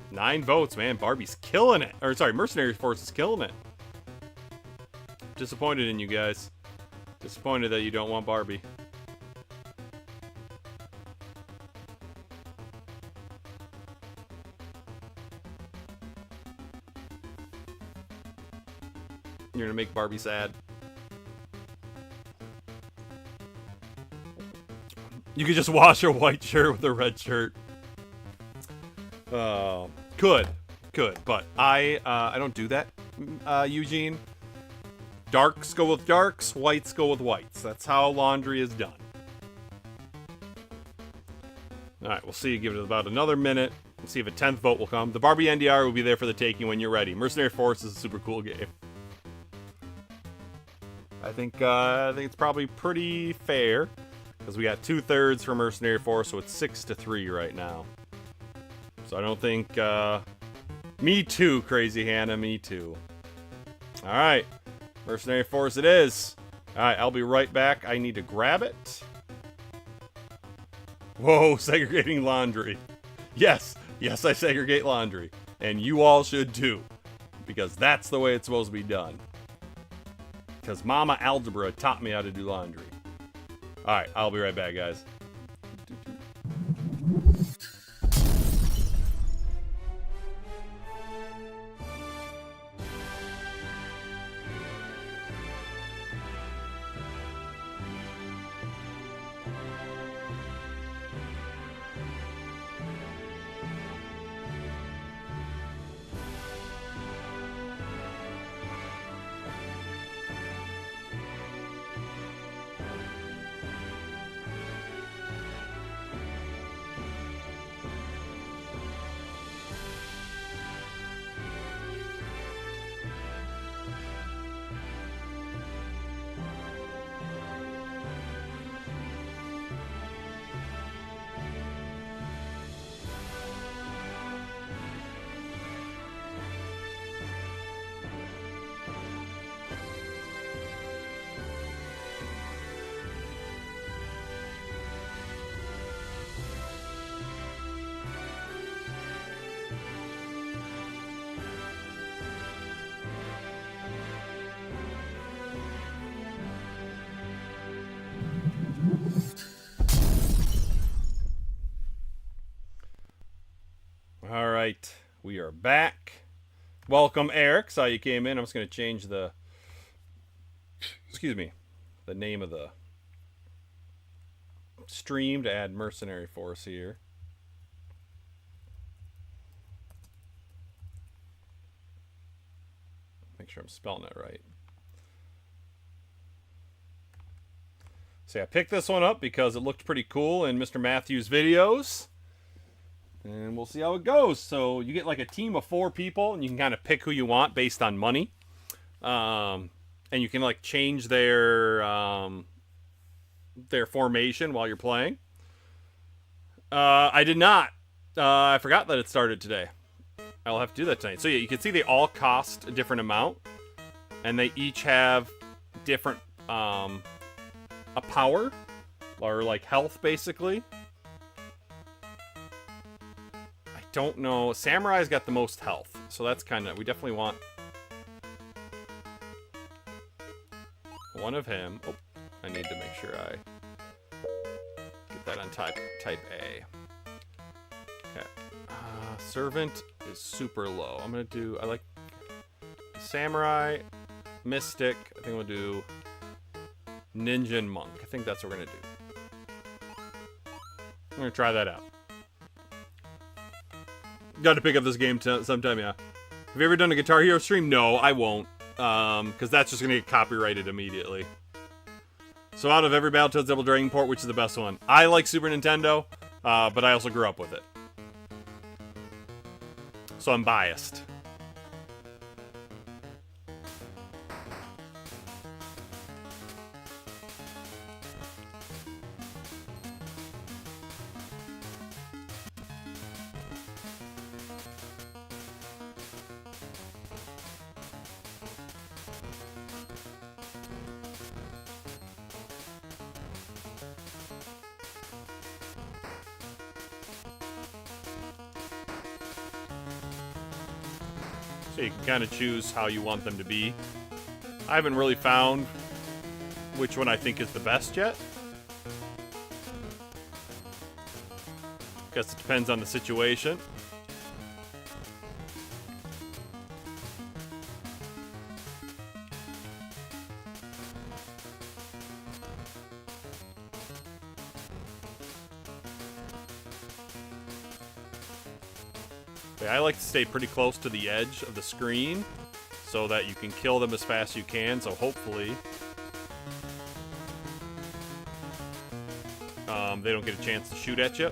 9 votes, man. Barbie's killing it. Or, sorry, Mercenary Force is killing it. Disappointed in you guys. Disappointed that you don't want Barbie. You're gonna make Barbie sad. You could just wash a white shirt with a red shirt. Could, but I don't do that, Eugene. Darks go with darks, whites go with whites. That's how laundry is done. All right, we'll see. Give it about another minute. We'll see if a 10th vote will come. The Barbie NDR will be there for the taking when you're ready. Mercenary Force is a super cool game. I think it's probably pretty fair because we got 2/3 for Mercenary Force, so it's 6-3 right now. So I don't think. Me too, Crazy Hannah. Me too. All right, Mercenary Force it is. All right, I'll be right back. I need to grab it. Whoa, segregating laundry. Yes, I segregate laundry, and you all should too, because that's the way it's supposed to be done. Because Mama Algebra taught me how to do laundry. Alright, I'll be right back, guys. All right, we are back. Welcome, Eric. Saw you came in. I'm just going to change the, the name of the stream to add Mercenary Force here. Make sure I'm spelling it right. So I picked this one up because it looked pretty cool in Mr. Matthews' videos. And we'll see how it goes. So you get like a team of 4 people, and you can kind of pick who you want based on money. And you can like change their formation while you're playing. I did not. I forgot that it started today. I'll have to do that tonight. So yeah, you can see they all cost a different amount, and they each have different a power or like health basically. I don't know. Samurai's got the most health, so that's kind of... We definitely want one of him. Oh, I need to make sure I get that on type A. Okay. Servant is super low. I'm going to do... I like Samurai, Mystic. I think we'll do Ninja and Monk. I think that's what we're going to do. I'm going to try that out. Got to pick up this game sometime, yeah. Have you ever done a Guitar Hero stream? No, I won't. Because that's just going to get copyrighted immediately. So out of every Battletoads Double Dragon port, which is the best one? I like Super Nintendo, but I also grew up with it. So I'm biased. So you can kind of choose how you want them to be. I haven't really found which one I think is the best yet. Guess it depends on the situation. I like to stay pretty close to the edge of the screen so that you can kill them as fast as you can, so hopefully they don't get a chance to shoot at you.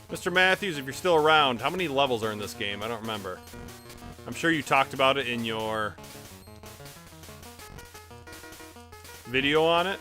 Mr. Matthews, if you're still around, how many levels are in this game? I don't remember. I'm sure you talked about it in your video on it.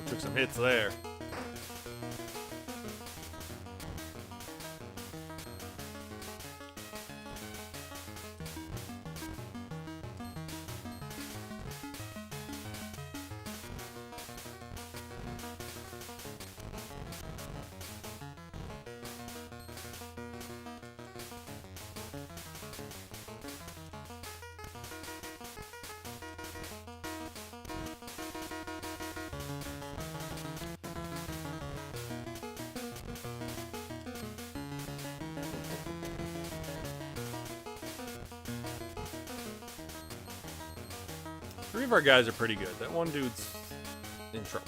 Took some hits there. Three of our guys are pretty good. That one dude's in trouble.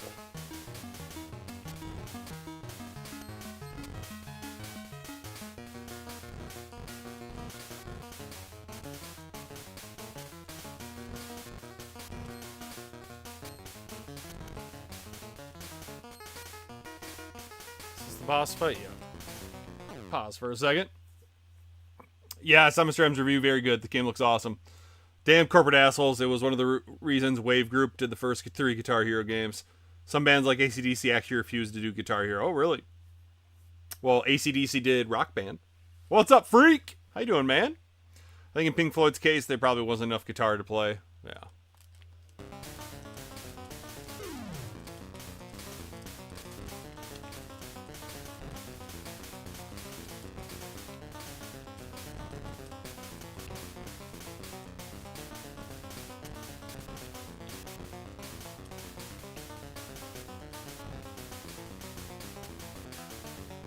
Is this the boss fight? Yeah. Pause for a second. Yeah, Summon Strem's review, very good. The game looks awesome. Damn corporate assholes. It was one of the reasons Wave Group did the first 3 Guitar Hero games. Some bands like AC/DC actually refused to do Guitar Hero. Oh, really? Well, AC/DC did Rock Band. What's up, freak? How you doing, man? I think in Pink Floyd's case, there probably wasn't enough guitar to play. Yeah.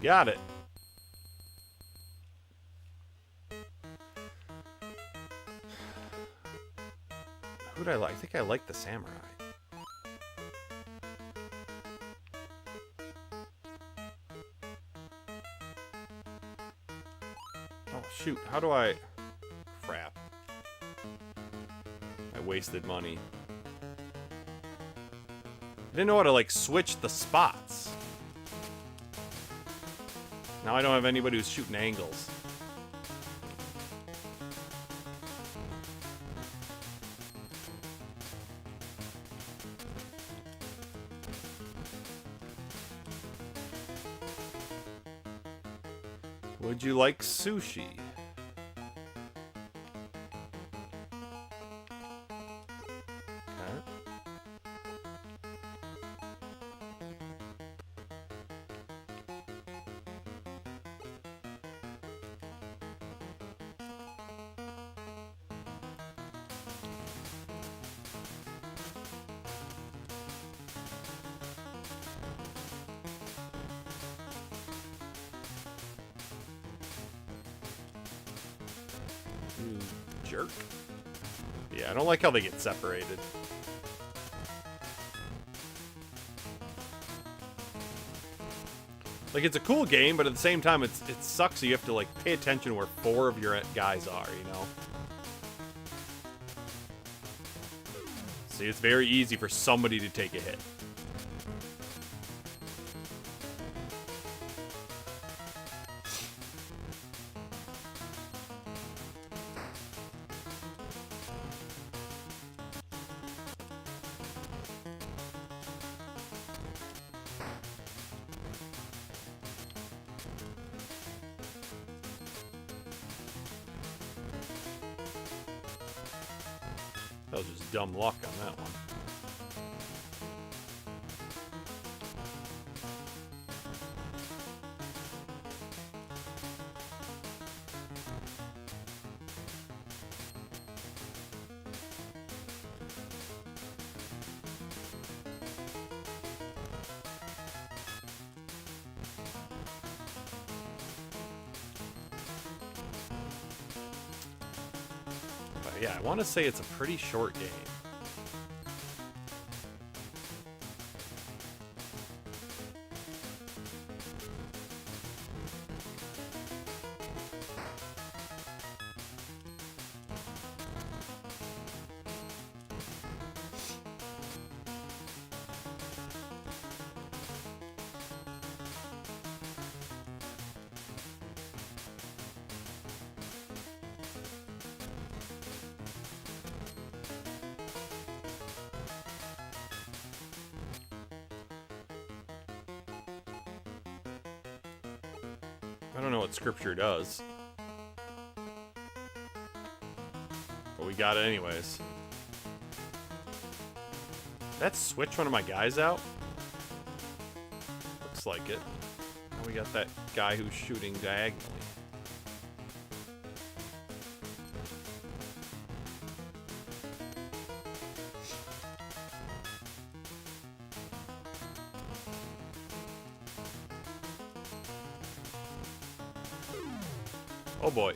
Got it. Who do I like? I think I like the Samurai. Oh, shoot. How do I... Crap. I wasted money. I didn't know how to, like, switch the spots. Now I don't have anybody who's shooting angles. Would you like sushi? Jerk. Yeah, I don't like how they get separated. Like, it's a cool game, but at the same time, it sucks. So you have to, like, pay attention where 4 of your guys are, you know? See, it's very easy for somebody to take a hit. That was just dumb luck on that one. Yeah, I want to say it's a pretty short game. I don't know what scripture does. But we got it anyways. Did that switch one of my guys out? Looks like it. Now we got that guy who's shooting diagonally. Oh boy.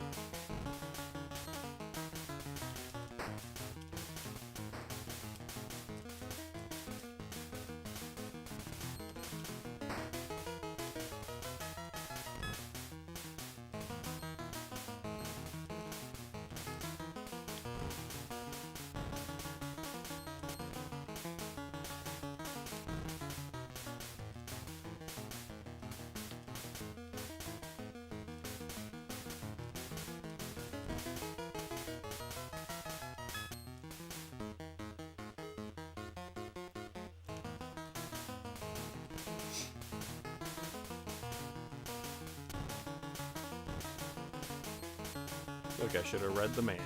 Look, I should have read the manual.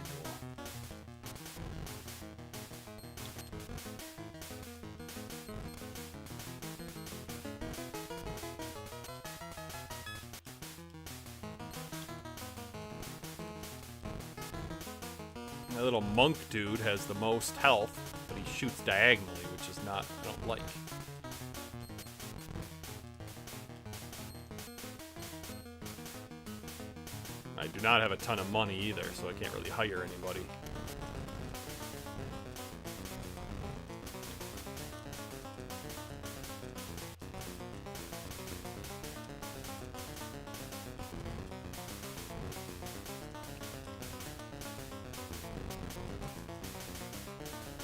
My little monk dude has the most health, but he shoots diagonally, which is not, I don't like. I do not have a ton of money either, so I can't really hire anybody.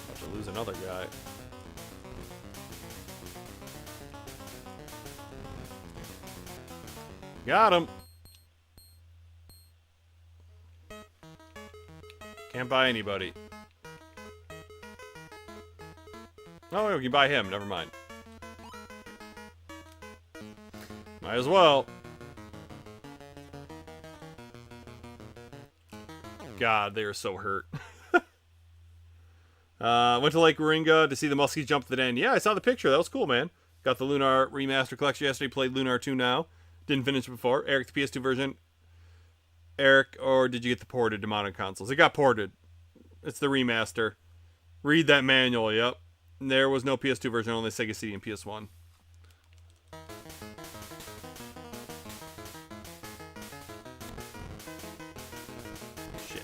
About to lose another guy. Got him! Can't buy anybody. Oh, we can buy him. Never mind. Might as well. God, they are so hurt. Went to Lake Warringa to see the Muskies jump to the end. Yeah, I saw the picture. That was cool, man. Got the Lunar Remaster Collection yesterday. Played Lunar 2 now. Didn't finish it before. Eric, the PS2 version. Eric, or did you get the ported to modern consoles? It got ported. It's the remaster. Read that manual, yep. There was no PS2 version, only Sega CD and PS1. Shit.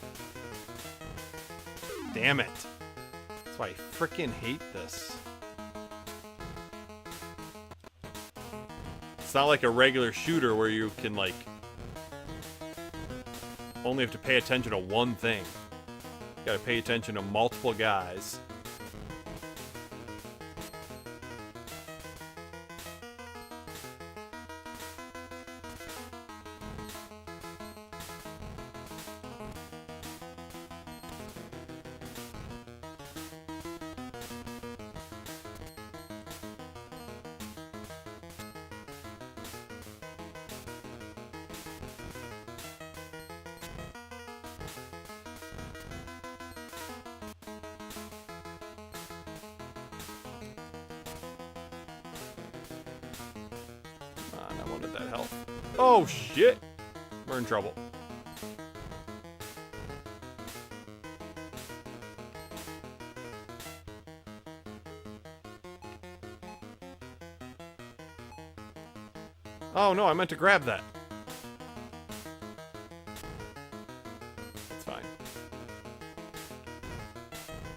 Damn it. That's why I frickin' hate this. It's not like a regular shooter where you can, like, only have to pay attention to one thing. You gotta pay attention to multiple guys. I wanted that health. Oh shit! We're in trouble. Oh no, I meant to grab that. It's fine.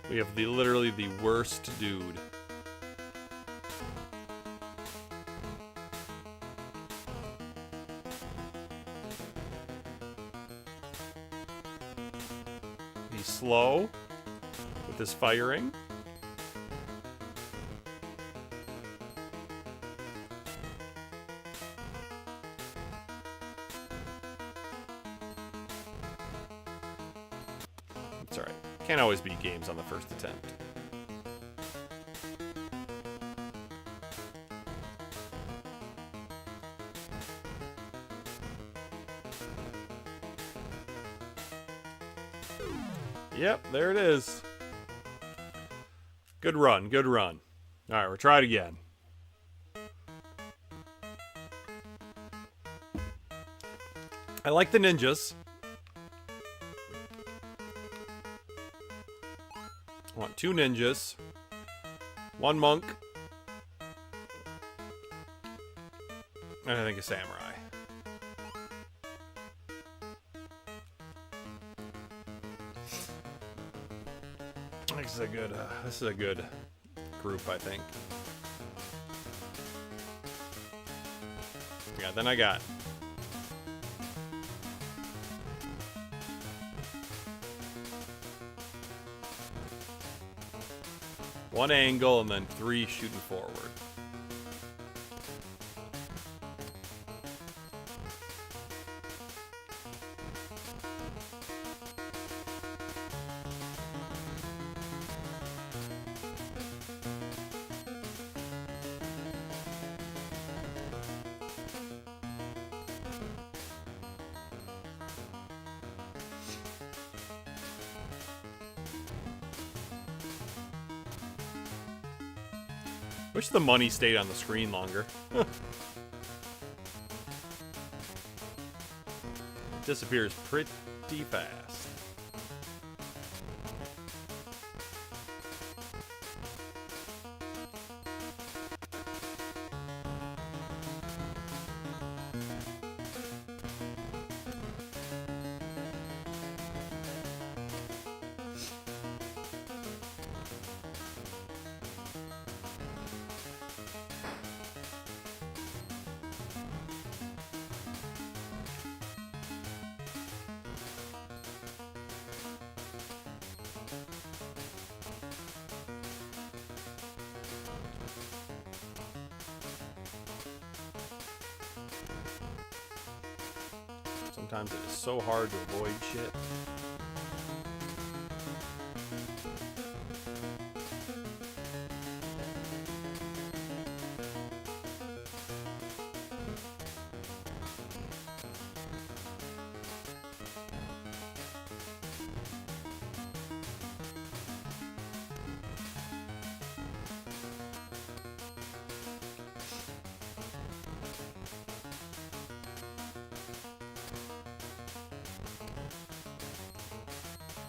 We have literally the worst dude. He's slow with his firing. It's alright. Can't always beat games on the first attempt. Yep, there it is. Good run, good run. Alright, we'll try it again. I like the ninjas. I want 2 ninjas. 1 monk. And I think a samurai. This is a good group, I think. Yeah, then I got 1 angle and then 3 shooting forward. Wish the money stayed on the screen longer. Disappears pretty fast. Sometimes it is so hard to avoid shit.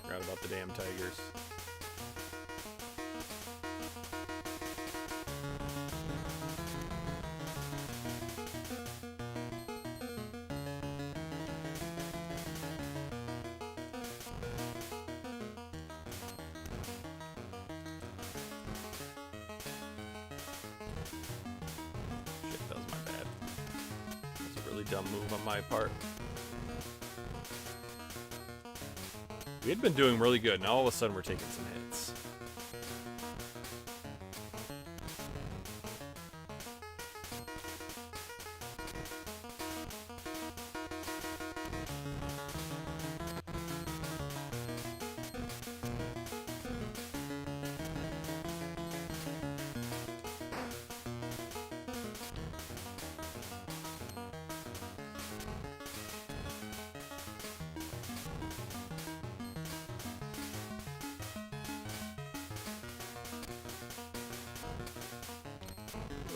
Forgot about the damn tigers. Shit, that was my bad. That was a really dumb move on my part. We had been doing really good, and all of a sudden we're taking some hits.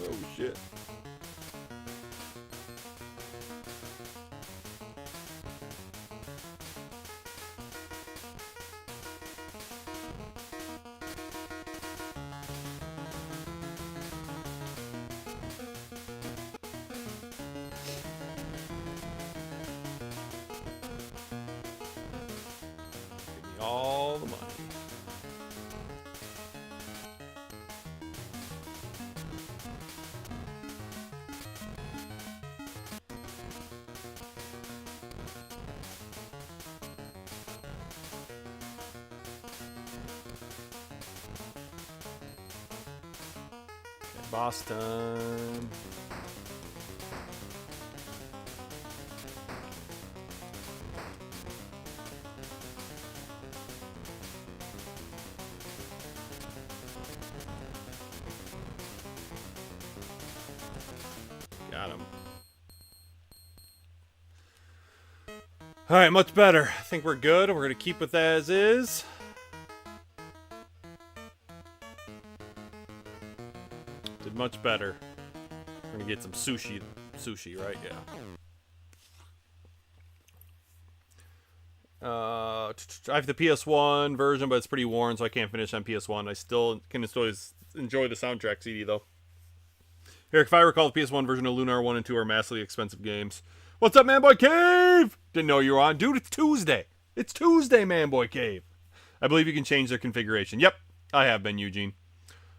Oh shit. Give me all the money. Boston. Got him. All right, much better. I think we're good. We're going to keep with as is. Did much better. We're gonna get some sushi. Sushi, right? Yeah. I have the PS1 version, but it's pretty worn, so I can't finish on PS1. I still can enjoy the soundtrack CD, though. Eric, if I recall, the PS1 version of Lunar 1 and 2 are massively expensive games. What's up, Manboy Cave? Didn't know you were on. Dude, it's Tuesday. It's Tuesday, Manboy Cave. I believe you can change their configuration. Yep, I have been, Eugene.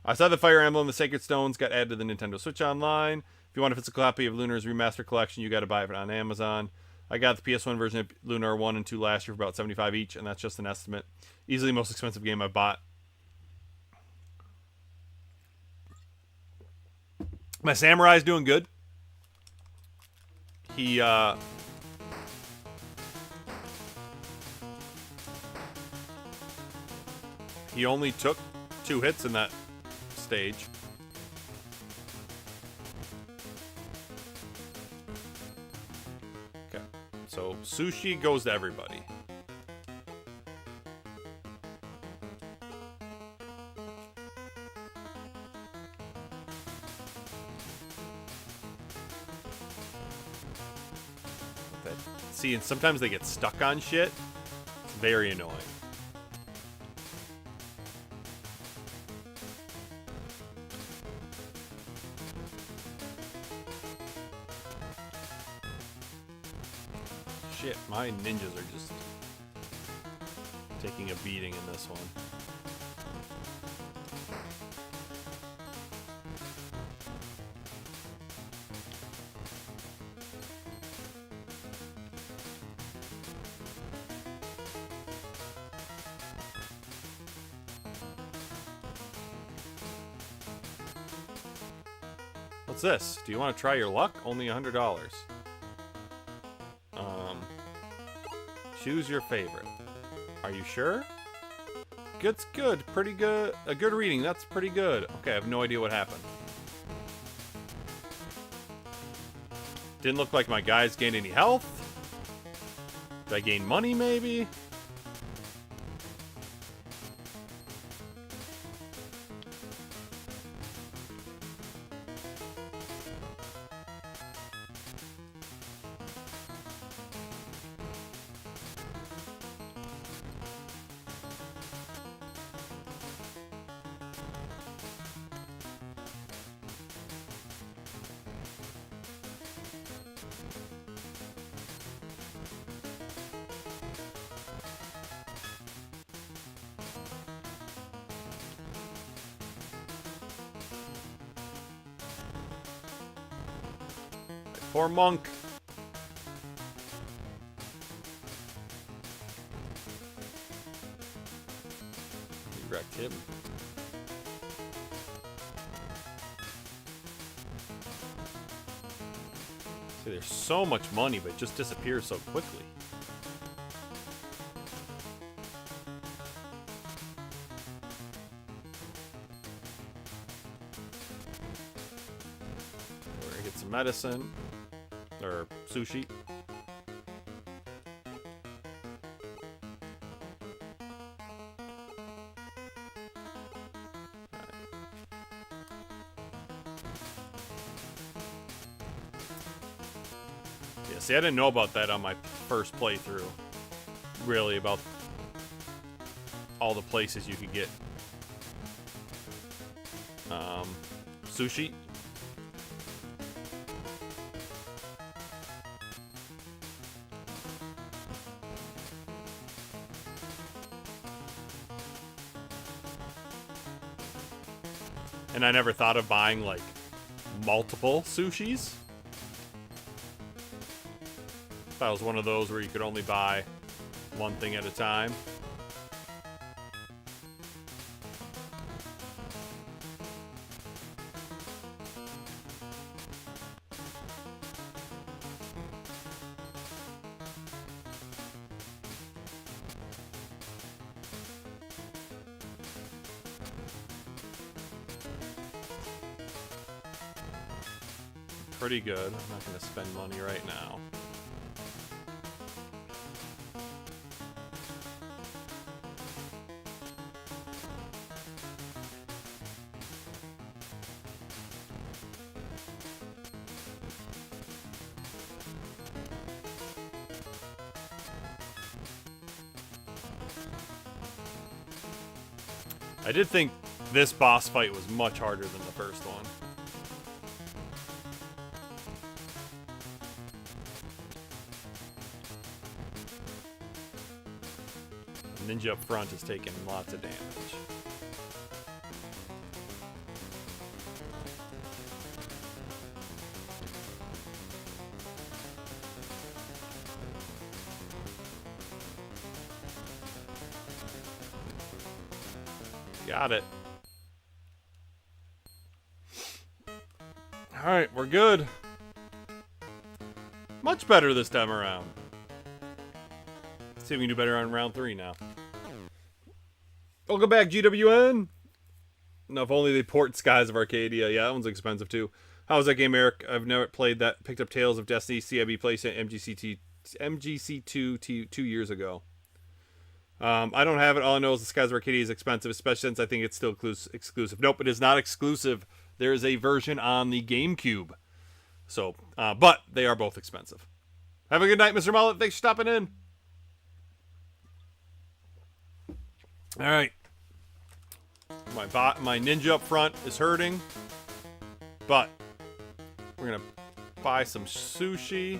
I saw the Fire Emblem, the Sacred Stones got added to the Nintendo Switch Online. If you want a physical copy of Lunar's Remaster Collection, you got to buy it on Amazon. I got the PS1 version of Lunar 1 and 2 last year for about $75 each, and that's just an estimate. Easily the most expensive game I've bought. My Samurai's doing good. He only took 2 hits in that stage. Okay, so sushi goes to everybody. it. See, and sometimes they get stuck on shit. It's very annoying. Shit, my ninjas are just taking a beating in this one. What's this? Do you want to try your luck? Only $100. Choose your favorite. Are you sure? Good's good. Pretty good. A good reading. That's pretty good. Okay, I have no idea what happened. Didn't look like my guys gained any health. Did I gain money, maybe? Poor monk. You wrecked him. See, there's so much money, but it just disappears so quickly. We're gonna get some medicine. Or sushi. Yeah, see, I didn't know about that on my first playthrough. Really, about all the places you could get sushi. And I never thought of buying, like, multiple sushis. That was one of those where you could only buy one thing at a time. Pretty good. I'm not going to spend money right now. I did think this boss fight was much harder than the first one. Ninja up front is taking lots of damage. Got it. Alright, we're good. Much better this time around. Let's see if we can do better on round 3 now. Welcome back, GWN. No, if only they port Skies of Arcadia. Yeah, that one's expensive too. How was that game, Eric? I've never played that. Picked up Tales of Destiny CIB PlayStation MGC2 2 years ago. I don't have it. All I know is the Skies of Arcadia is expensive, especially since I think it's still exclusive. Nope, it is not exclusive. There is a version on the GameCube. So, but they are both expensive. Have a good night, Mr. Mullet. Thanks for stopping in. All right. My ninja up front is hurting, but we're gonna buy some sushi.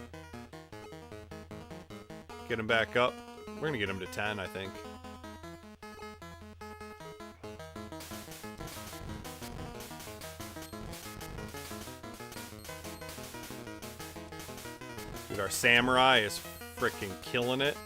Get him back up. We're gonna get him to 10, I think. Dude, our samurai is freaking killing it.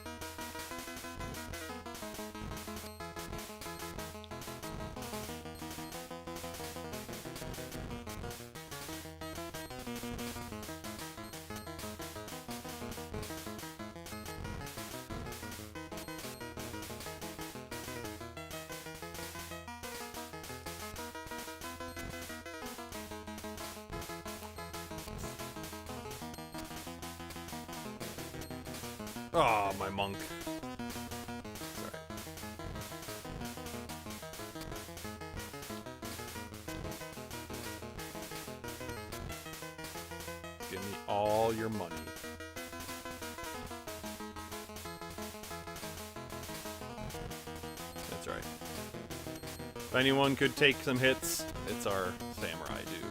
Oh, my monk. Sorry. Give me all your money. That's right. If anyone could take some hits, it's our samurai dude.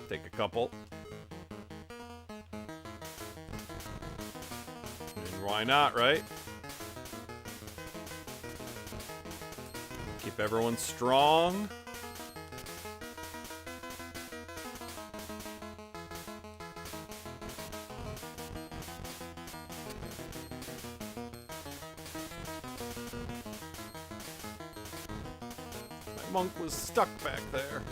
Take a couple. And why not, right? Keep everyone strong. My monk was stuck back there.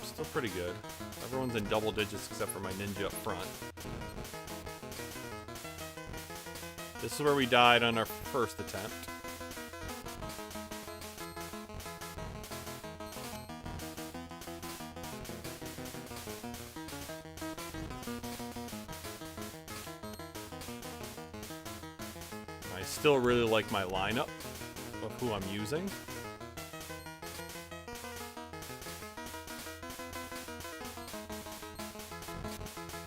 Still pretty good. Everyone's in double digits except for my ninja up front. This is where we died on our first attempt. I still really like my lineup of who I'm using.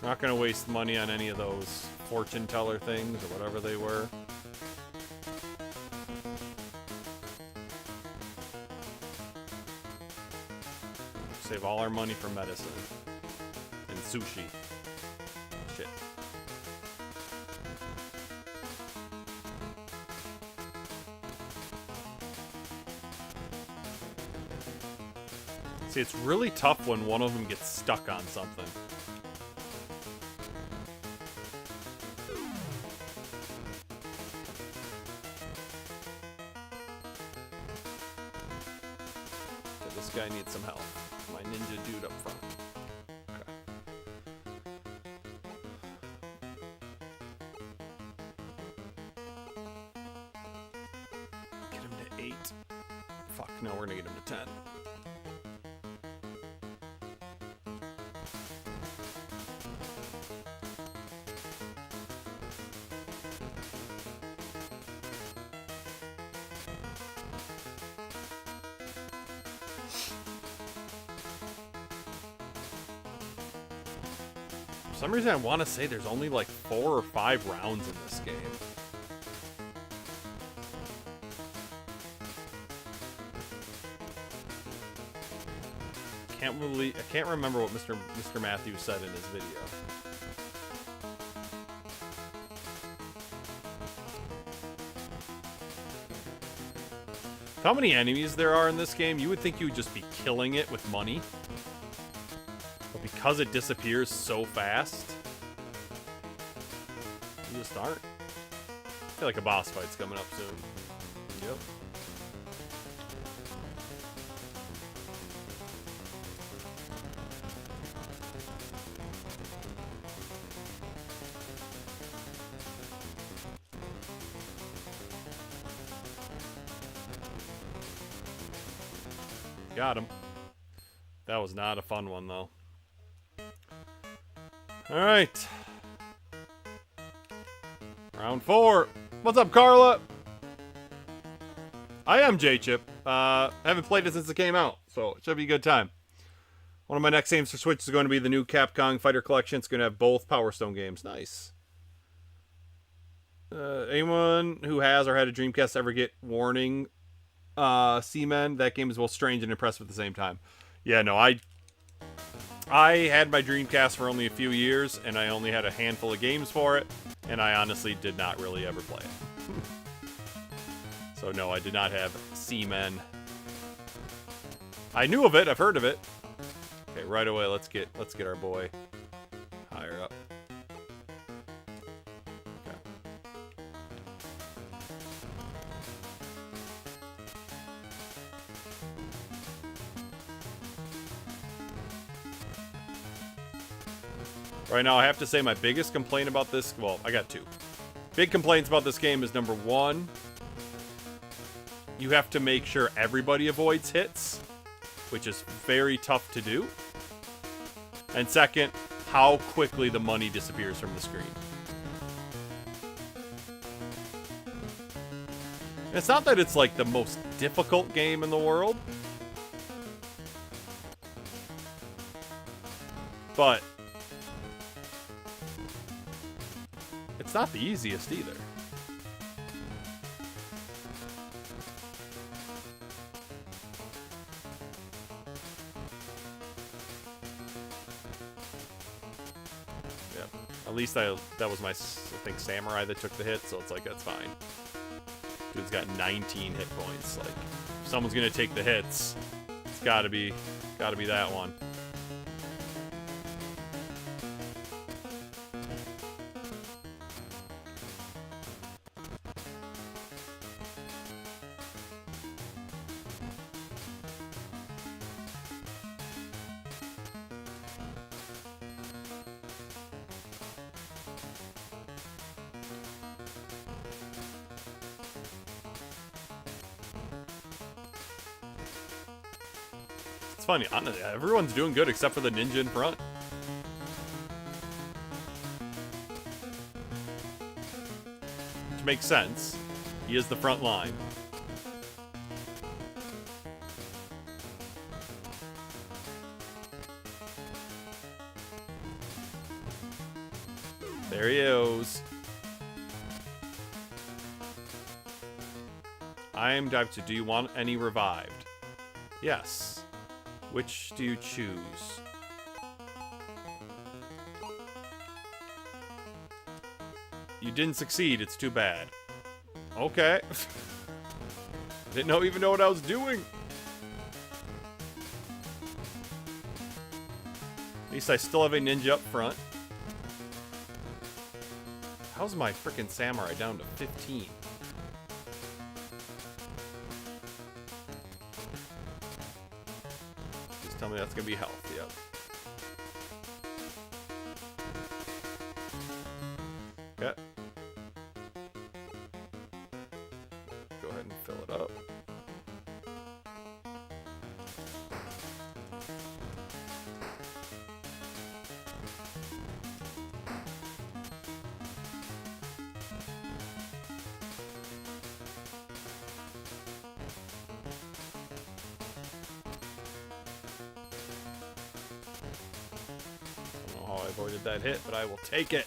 Not gonna waste money on any of those fortune teller things or whatever they were. Save all our money for medicine and sushi. Shit. See, it's really tough when one of them gets stuck on something. This guy needs some help. My ninja dude up front. Okay. Get him to 8. Fuck, no, we're gonna get him to 10. For some reason I want to say there's only like 4 or 5 rounds in this game. I can't remember what Mr. Matthews said in his video. How many enemies there are in this game, you would think you would just be killing it with money. But because it disappears so fast, you just aren't. I feel like a boss fight's coming up soon. Yep. got him. That was not a fun one, though. Alright. Round 4. What's up, Carla? I am J-Chip. Haven't played it since it came out, so it should be a good time. One of my next games for Switch is going to be the new Capcom Fighter Collection. It's going to have both Power Stone games. Nice. Anyone who has or had a Dreamcast ever get Warning Seamen? That game is both strange and impressive at the same time. Yeah, no, I had my Dreamcast for only a few years, and I only had a handful of games for it, and I honestly did not really ever play it. So no, I did not have Seamen. I knew of it. I've heard of it. Okay, right away, let's get our boy higher up. Okay. Right now, I have to say my biggest complaint about this, well, I got two. Big complaints about this game is number one, you have to make sure everybody avoids hits, which is very tough to do. And second, how quickly the money disappears from the screen. It's not that it's like the most difficult game in the world, but it's not the easiest either. At least that was my, I think, Samurai that took the hit, so it's like, that's fine. Dude's got 19 hit points. Like, if someone's gonna take the hits, it's gotta be that one. Funny, honestly, everyone's doing good except for the ninja in front. Which makes sense. He is the front line. There he is. I am dived to. Do you want any revived? Yes. Which do you choose? You didn't succeed, it's too bad. Okay. Didn't even know what I was doing. At least I still have a ninja up front. How's my freaking samurai down to 15? Tell me that's gonna be health, yep. Okay. Go ahead and fill it up. I avoided that hit, but I will take it.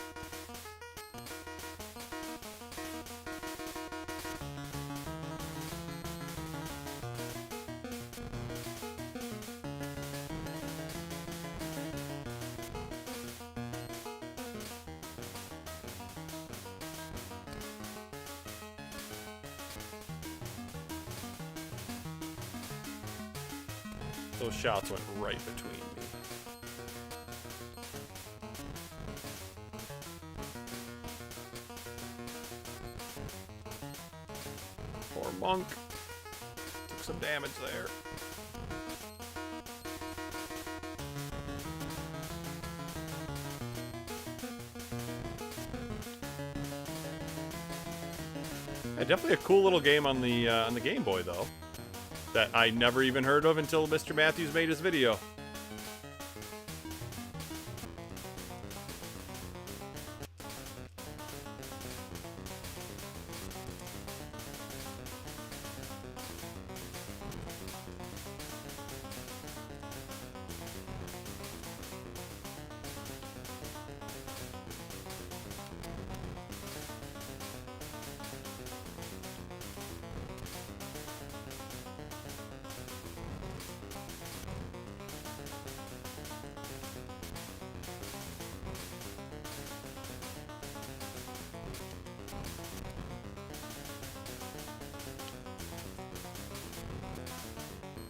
Those shots went right between me. Poor monk. Took some damage there. Yeah, definitely a cool little game on the Game Boy, though. that I never even heard of until Mr. Matthews made his video.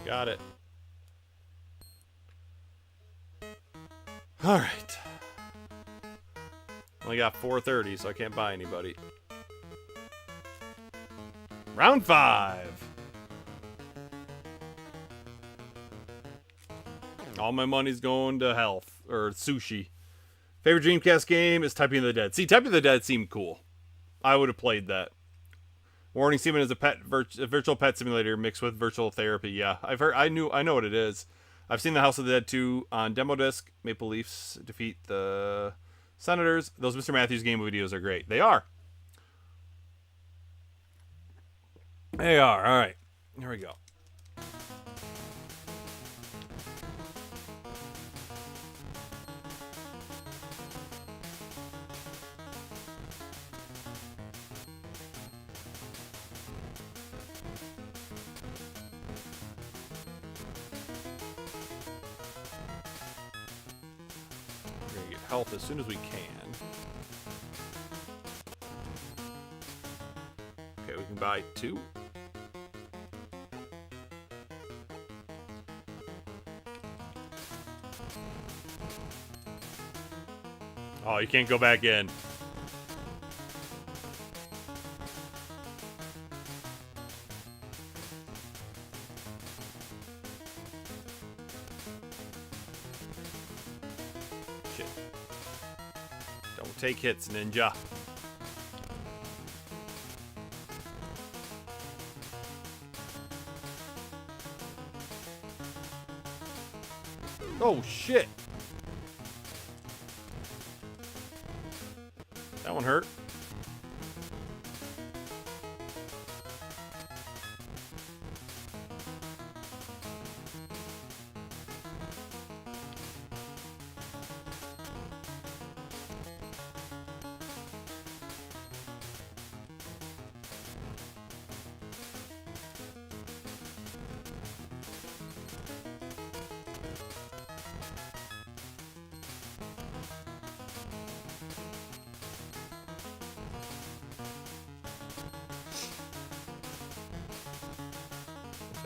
Got it. All right. Only got 430, so I can't buy anybody. Round 5. All my money's going to health or sushi. Favorite Dreamcast game is Typing of the Dead. See, Typing of the Dead seemed cool. I would have played that. Warning Seaman is a virtual pet simulator mixed with virtual therapy. Yeah, I've heard. I know what it is. I've seen the House of the Dead 2 on demo disc. Maple Leafs defeat the Senators. Those Mr. Matthews game videos are great. They are. They are. All right. Here we go. Health as soon as we can. Okay, we can buy 2. Oh, you can't go back in. Take hits, ninja. Oh, shit. That one hurt.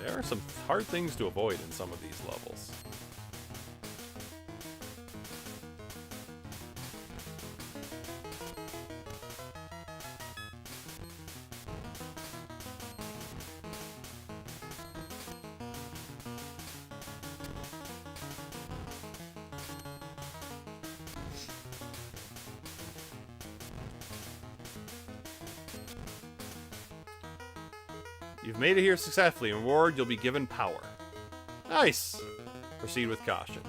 There are some hard things to avoid in some of these levels. You've made it here successfully. In reward, you'll be given power. Nice! Proceed with caution.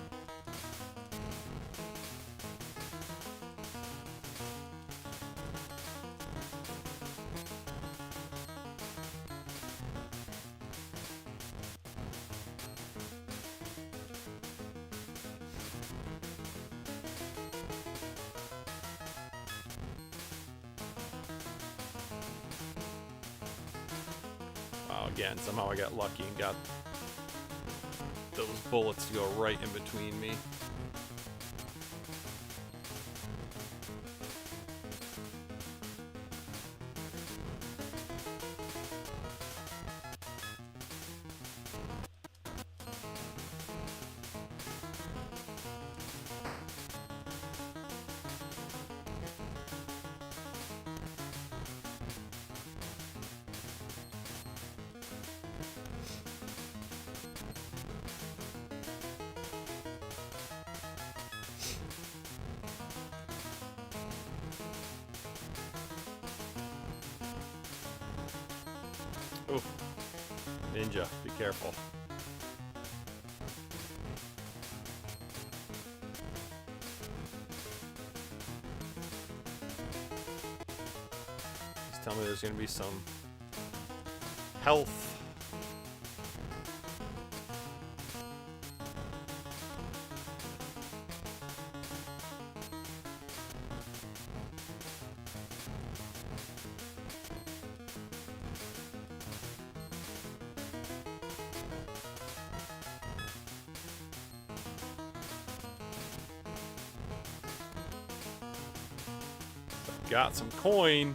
Again, somehow I got lucky and got those bullets to go right in between me. Ninja, be careful. Just tell me there's gonna be some health. Got some coin.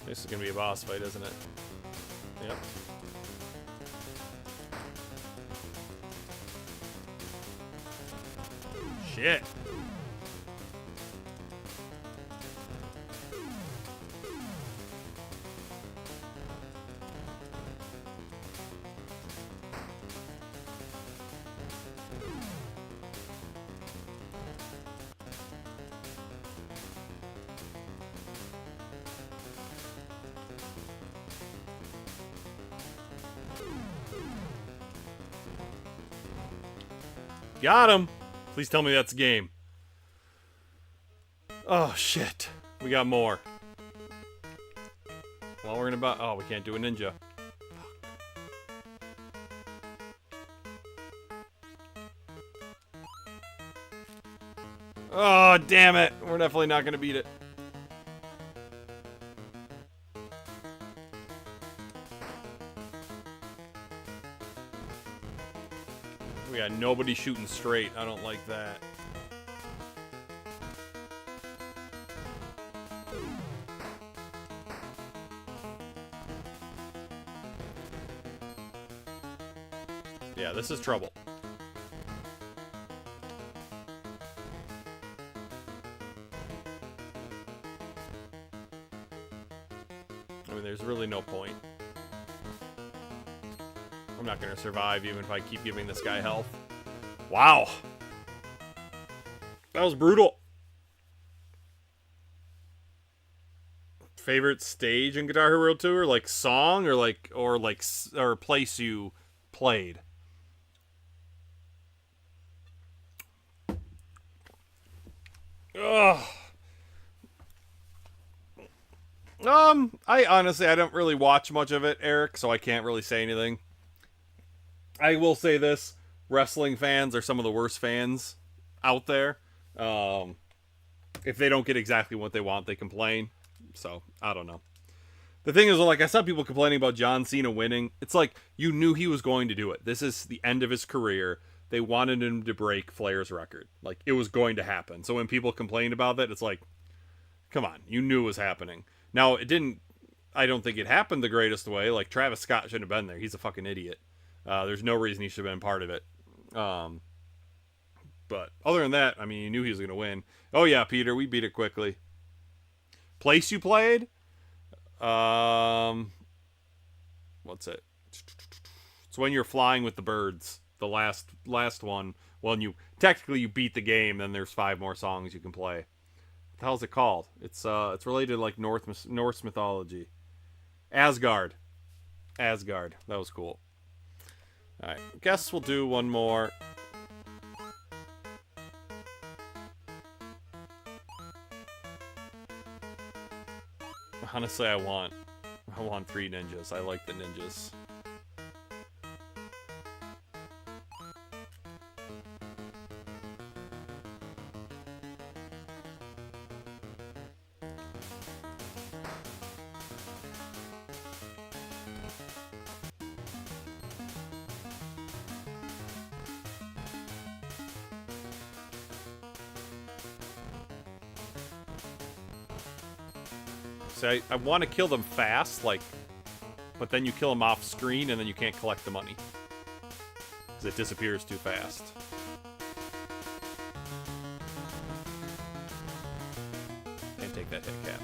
This is gonna be a boss fight, isn't it? Yep. Shit. Got him! Please tell me that's a game. Oh, shit. We got more. Well, we're gonna oh, we can't do a ninja. Oh, damn it. We're definitely not gonna beat it. We got nobody shooting straight. I don't like that. Yeah, this is trouble. I mean, there's really no point. I'm not going to survive even if I keep giving this guy health. Wow. That was brutal. Favorite stage in Guitar Hero 2, or like song, or place you played? Ugh. I honestly, I don't really watch much of it, Eric, so I can't really say anything. I will say this. Wrestling fans are some of the worst fans out there. If they don't get exactly what they want, they complain. So, I don't know. The thing is, like, I saw people complaining about John Cena winning. It's like, you knew he was going to do it. This is the end of his career. They wanted him to break Flair's record. Like, it was going to happen. So when people complained about that, it's like, come on, you knew it was happening. Now, it didn't, I don't think it happened the greatest way. Like, Travis Scott shouldn't have been there. He's a fucking idiot. There's no reason he should have been part of it. But other than that, I mean, you knew he was going to win. Oh yeah, Peter, we beat it quickly. Place you played? What's it? It's when you're flying with the birds. The last one. Well, you technically you beat the game, then there's 5 more songs you can play. What the hell's it called? It's related to like Norse mythology. Asgard. Asgard. That was cool. Alright, guess we'll do one more. Honestly, I want 3 ninjas. I like the ninjas. See, I want to kill them fast, like, but then you kill them off screen and then you can't collect the money. Because it disappears too fast. Can't take that hit, Cap.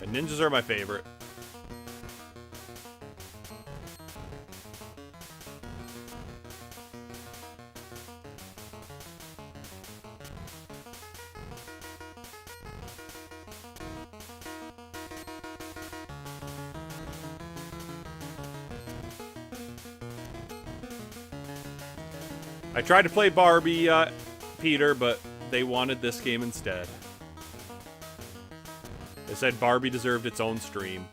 And ninjas are my favorite. I tried to play Barbie, Peter, but they wanted this game instead. They said Barbie deserved its own stream.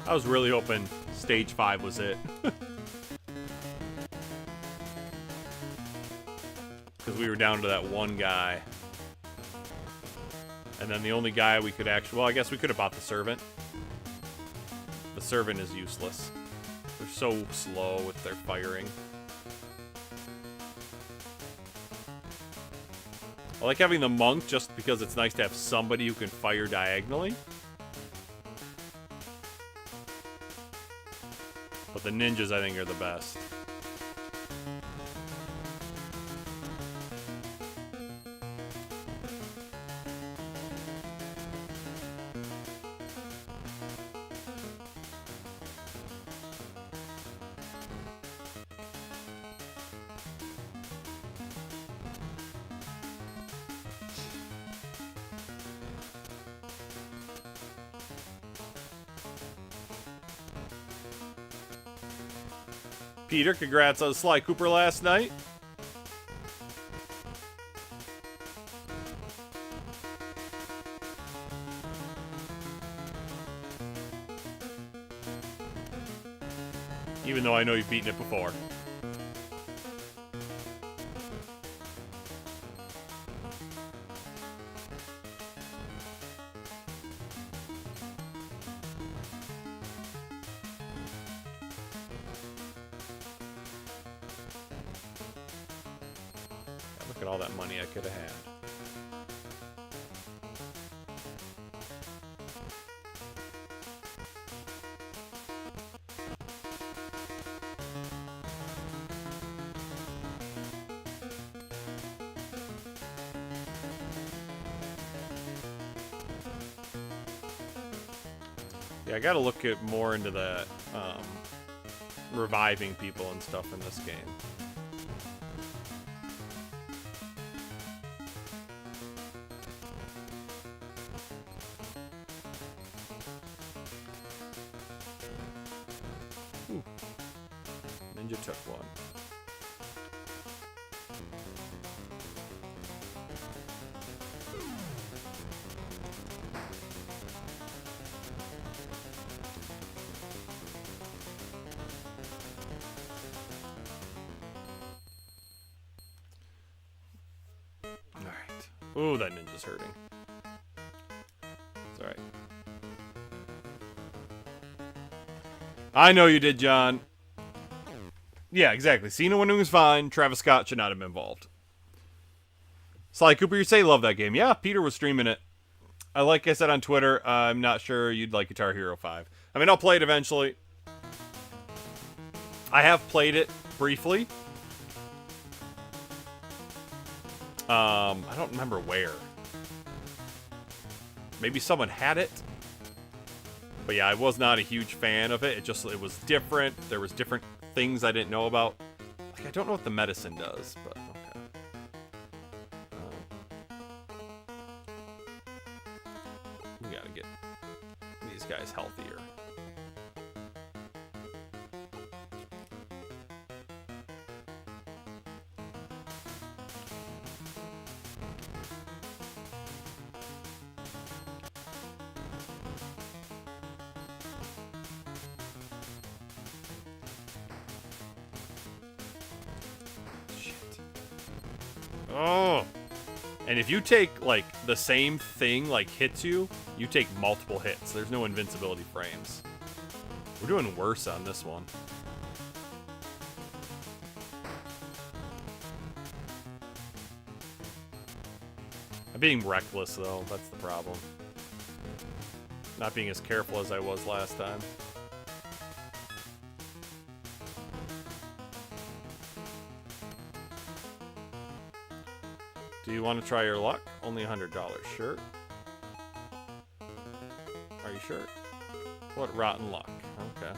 I was really hoping stage 5 was it. Because we were down to that one guy. And then the only guy we could actually... Well, I guess we could have bought the servant. The servant is useless. They're so slow with their firing. I like having the monk just because it's nice to have somebody who can fire diagonally. But the ninjas, I think, are the best. Peter, congrats on Sly Cooper last night. Even though I know you've beaten it before. Look at all that money I could have had. Yeah, I gotta look at more into the reviving people and stuff in this game. Ooh. Ninja took one. Ooh, that ninja's hurting. It's alright. I know you did, John. Yeah, exactly. Cena winning was fine. Travis Scott should not have been involved. Sly Cooper, you say you love that game. Yeah, Peter was streaming it. Like I said on Twitter, I'm not sure you'd like Guitar Hero 5. I mean, I'll play it eventually. I have played it briefly. I don't remember where. Maybe someone had it. But yeah, I was not a huge fan of it. It was different. There was different things I didn't know about. Like, I don't know what the medicine does, but okay. We gotta get these guys healthier. Oh, and if you take, like, the same thing, like, hits you, you take multiple hits. There's no invincibility frames. We're doing worse on this one. being reckless, though. That's the problem. Not being as careful as I was last time. Do you want to try your luck? Only $100. Sure. Are you sure? What rotten luck. Okay.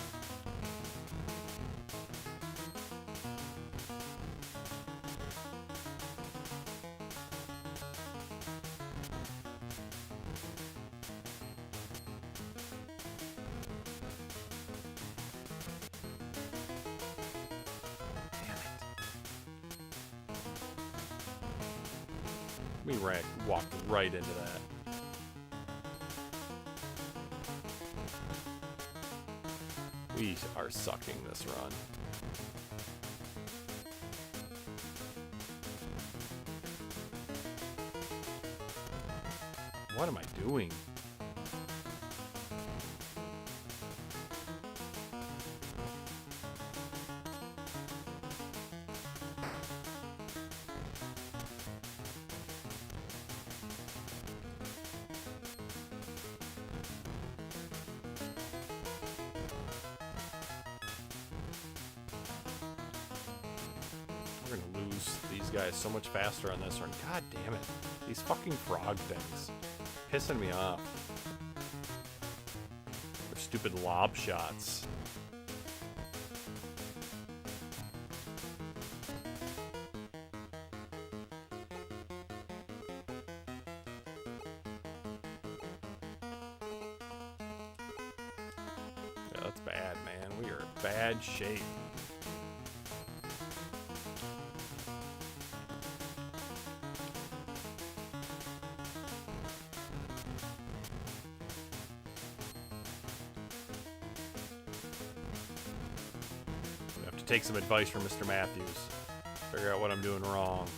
We walked right into that. We are sucking this run. What am I doing? We're gonna lose these guys so much faster on this run. God damn it. These fucking frog things. Pissing me off. Their stupid lob shots. Yeah, that's bad, man. We are in bad shape. Take some advice from Mr. Matthews. Figure out what I'm doing wrong.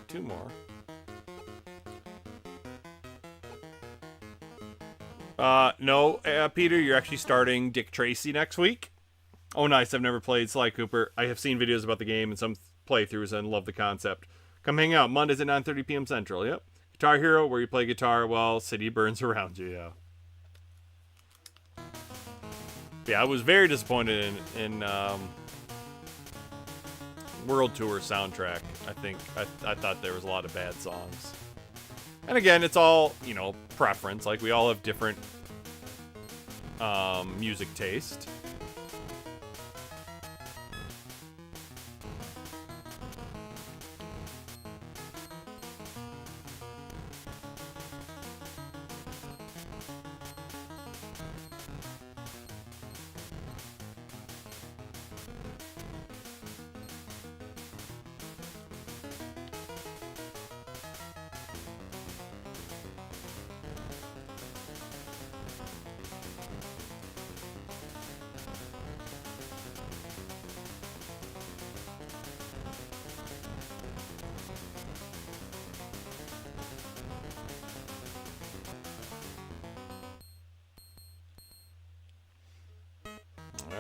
Two more. No, Peter, you're actually starting Dick Tracy next week. Oh, nice. I've never played Sly Cooper. I have seen videos about the game and some playthroughs and love the concept. Come hang out Mondays at 9:30 p.m. Central. Yep. Guitar Hero, where you play guitar while city burns around you. Yeah. Yeah, I was very disappointed in World Tour soundtrack. I thought there was a lot of bad songs. And again, it's all, you know, preference. Like, we all have different music taste.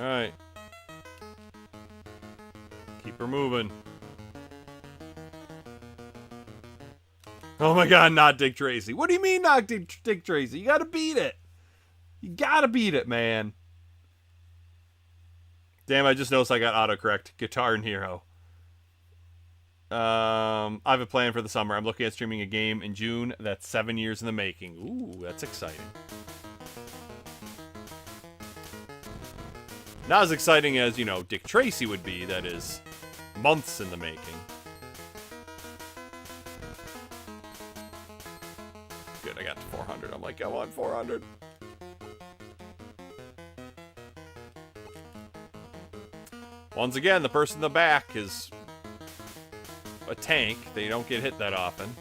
Alright. Keep her moving. Oh my god, not Dick Tracy. What do you mean not Dick Tracy? You gotta beat it. You gotta beat it, man. Damn, I just noticed I got autocorrect. Guitar and Hero. I have a plan for the summer. I'm looking at streaming a game in June that's 7 years in the making. Ooh, that's exciting. Not as exciting as, you know, Dick Tracy would be. That is months in the making. Good, I got to 400. I'm like, I want 400. Once again, the person in the back is a tank. They don't get hit that often.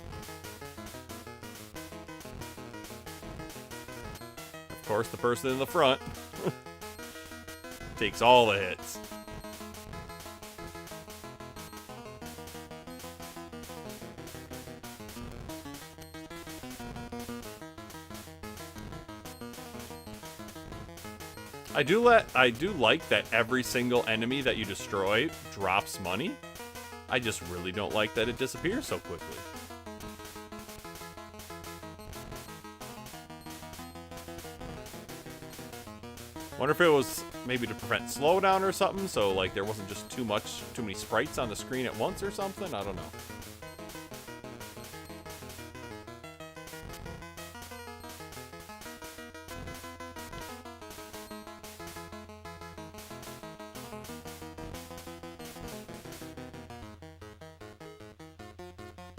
Of course, the person in the front takes all the hits. I do like that every single enemy that you destroy drops money. I just really don't like that it disappears so quickly. Wonder if it was maybe to prevent slowdown or something, so like there wasn't just too many sprites on the screen at once or something. I don't know.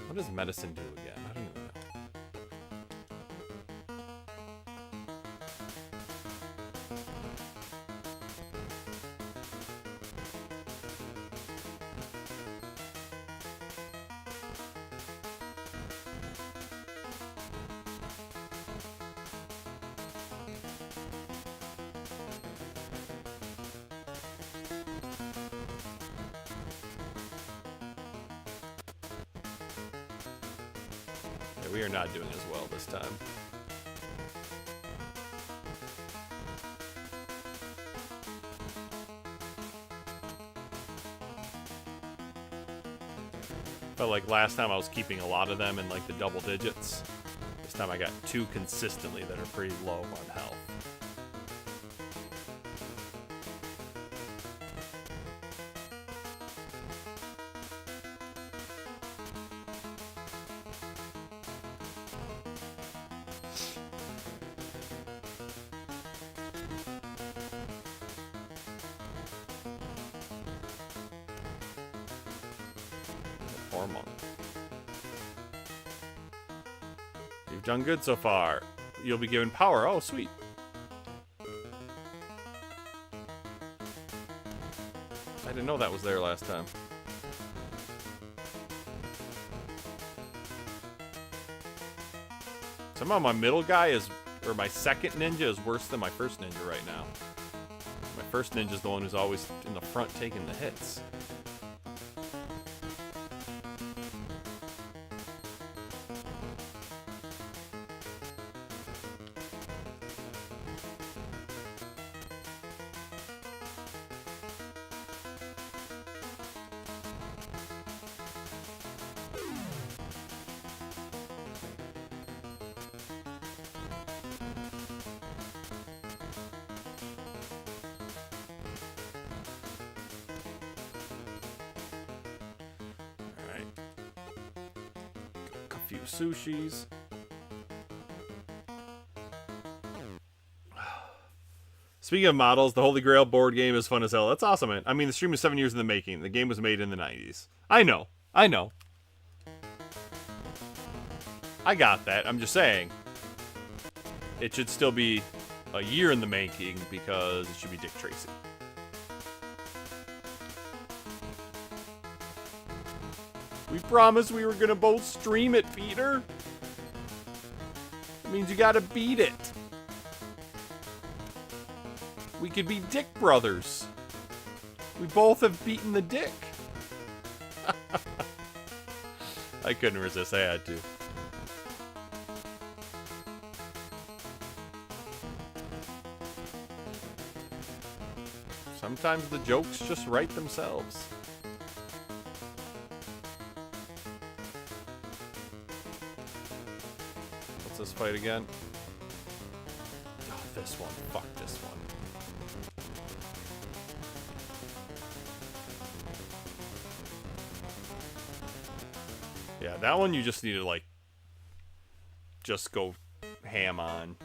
What does medicine do again? I don't even know. We are not doing as well this time. Felt like last time I was keeping a lot of them in like the double digits. This time I got two consistently that are pretty low on health. Monk. You've done good so far. You'll be given power. Oh, sweet. I didn't know that was there last time. Somehow my middle guy is, or my second ninja is worse than my first ninja right now. My first ninja is the one who's always in the front taking the hits. Sushis. Speaking of models, the Holy Grail board game is fun as hell. That's awesome, man. I mean, the stream is 7 years in the making. The game was made in the 90s. I know. I got that. I'm just saying. It should still be a year in the making because it should be Dick Tracy. We promised we were gonna both stream it, Peter. That means you gotta beat it. We could be Dick Brothers. We both have beaten the Dick. I couldn't resist, I had to. Sometimes the jokes just write themselves. This fight again. Oh, this one. Fuck this one. Yeah, that one you just need to, like, just go ham on.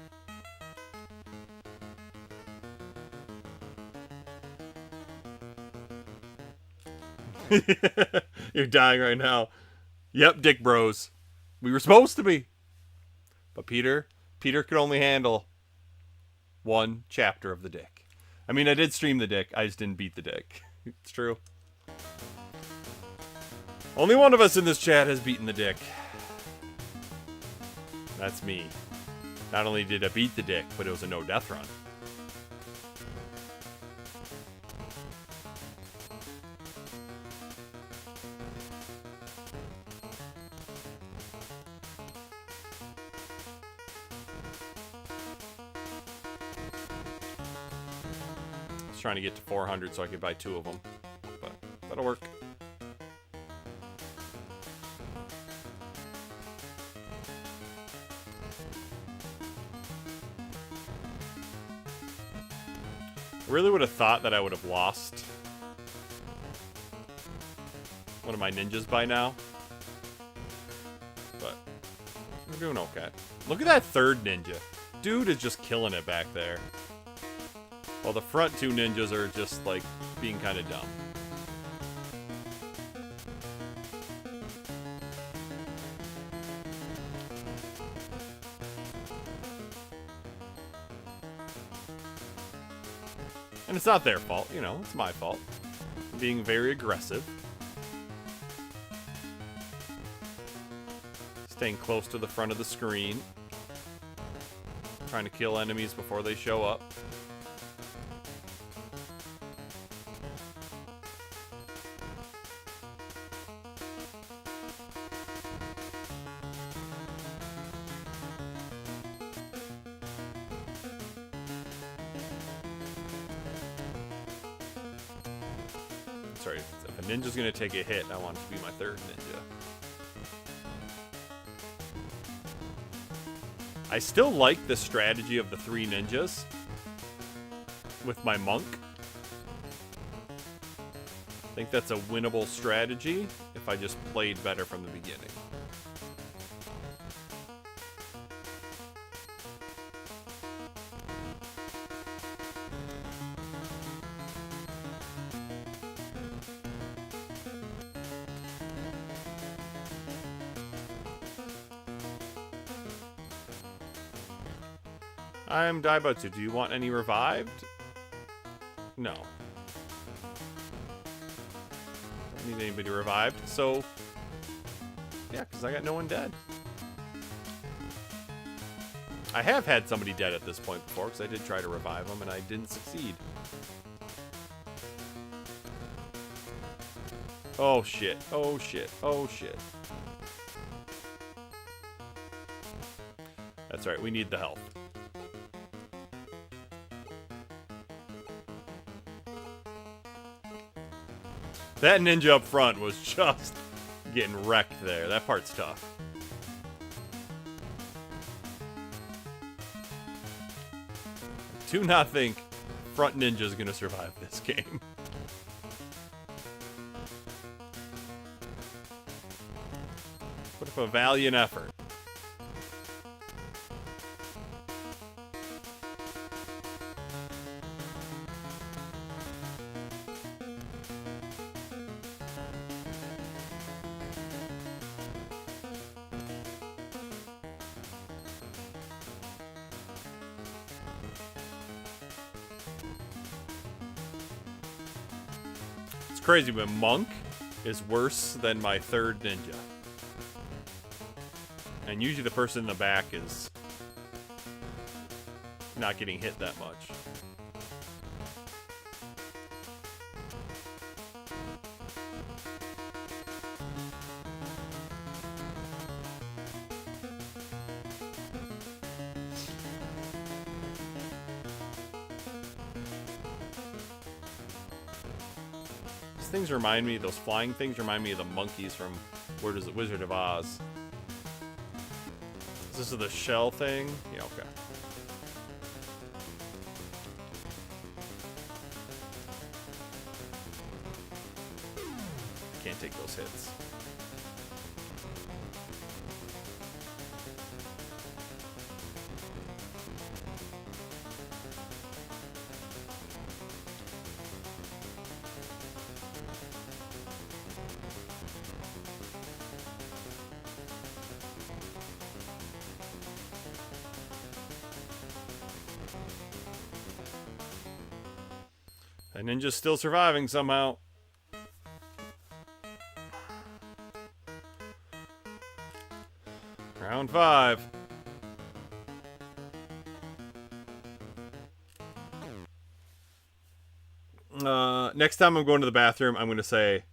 You're dying right now. Yep, Dick Bros. We were supposed to be. But Peter could only handle one chapter of the Dick. I mean, I did stream the Dick. I just didn't beat the Dick. It's true. Only one of us in this chat has beaten the dick. That's me. Not only did I beat the dick, but it was a no-death run. I was trying to get to 400 so I could buy 2 of them, but that'll work. I really would have thought that I would have lost one of my ninjas by now. But we're doing okay. Look at that third ninja. Dude is just killing it back there. While the front 2 ninjas are just, like, being kind of dumb. And it's not their fault, you know, it's my fault. I'm being very aggressive. Staying close to the front of the screen. Trying to kill enemies before they show up. Sorry, if a ninja's gonna take a hit, I want it to be my third ninja. I still like the strategy of the 3 ninjas with my monk. I think that's a winnable strategy if I just played better from the beginning. I'm Daibatsu. Do you want any revived? No. Don't need anybody revived. So, yeah, because I got no one dead. I have had somebody dead at this point before, because I did try to revive them, and I didn't succeed. Oh, shit. Oh, shit. Oh, shit. That's right. We need the health. That ninja up front was just getting wrecked there. That part's tough. Do not think front ninja's gonna survive this game. Put up a valiant effort. Crazy, but monk is worse than my third ninja. And usually the person in the back is not getting hit that much. Things remind me, those flying things remind me of the monkeys from Wizard of Oz. This is the shell thing? Yeah, okay. Can't take those hits. That ninja's still surviving somehow. Round 5. Next time I'm going to the bathroom, I'm going to say,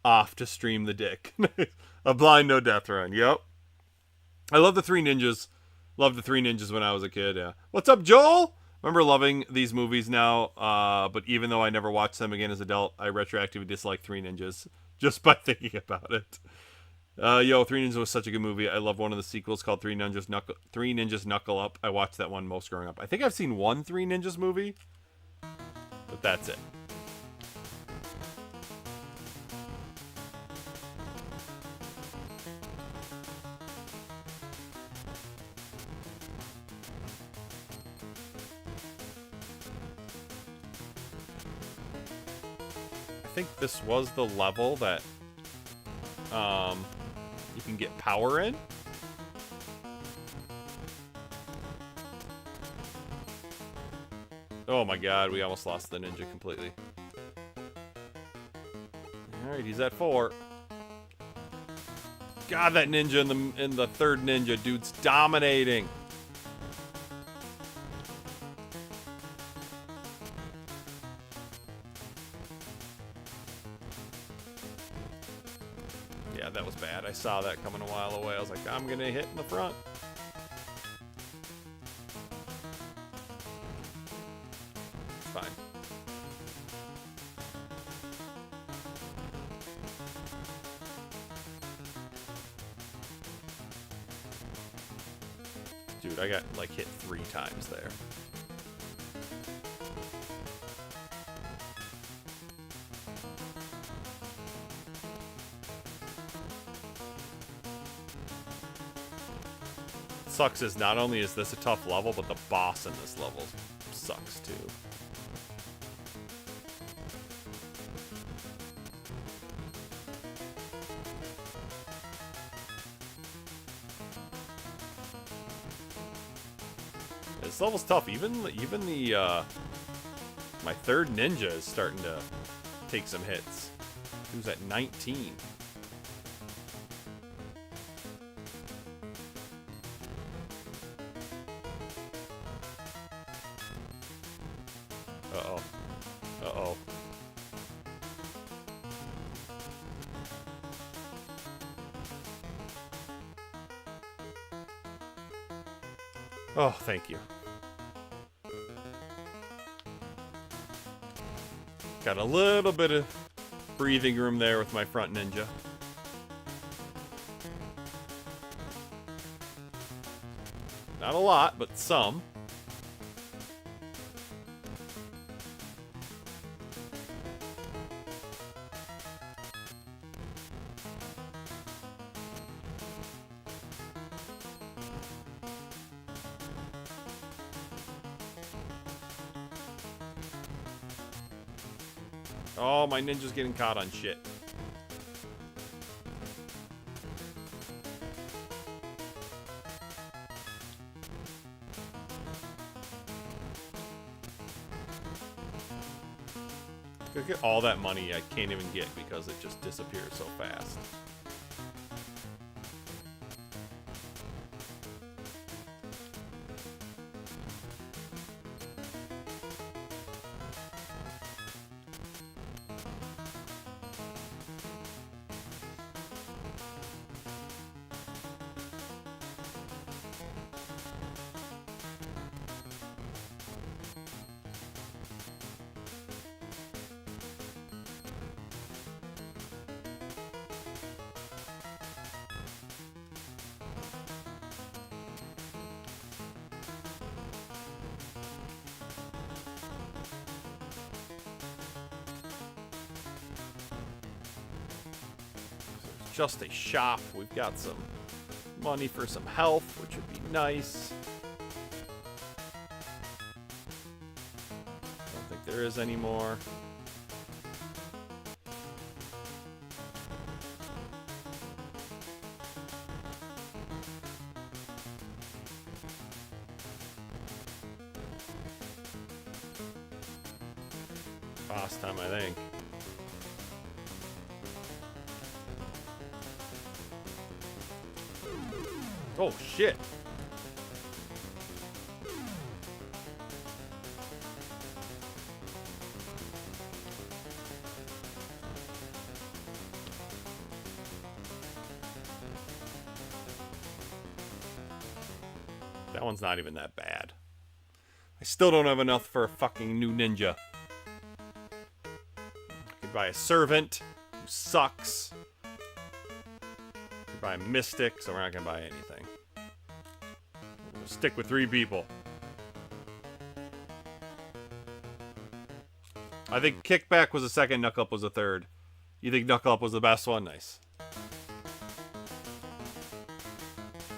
off to stream the dick. A blind no death run. Yep. I love the Three Ninjas. Loved the Three Ninjas when I was a kid, yeah. What's up, Joel? Remember loving these movies now, but even though I never watched them again as an adult, I retroactively dislike Three Ninjas just by thinking about it. Yo, Three Ninjas was such a good movie. I love one of the sequels called Three Ninjas Knuckle Up. I watched that one most growing up. I think I've seen one Three Ninjas movie, but that's it. I think this was the level that you can get power in. Oh my god, we almost lost the ninja completely. Alright, he's at 4. God, that ninja in the third ninja, dude's dominating. Yeah, that was bad. I saw that coming a while away. I was like, I'm gonna hit in the front. It's fine. Dude, I got like hit 3 times there. Sucks is not only is this a tough level, but the boss in this level sucks too. This level's tough. Even the my third ninja is starting to take some hits. He was at 19. Uh-oh. Uh-oh. Oh, thank you. Got a little bit of breathing room there with my front ninja. Not a lot, but some. Oh, my ninja's getting caught on shit. Look at all that money I can't even get because it just disappears so fast. Just a shop. We've got some money for some health, which would be nice. I don't think there is any more. Boss time, I think. Oh, shit. That one's not even that bad. I still don't have enough for a fucking new ninja. I could buy a servant, who sucks. I could buy a mystic, so we're not gonna buy anything. We're gonna stick with 3 people. I think Kickback was the second, Knuckle Up was the third. You think Knuckle Up was the best one? Nice.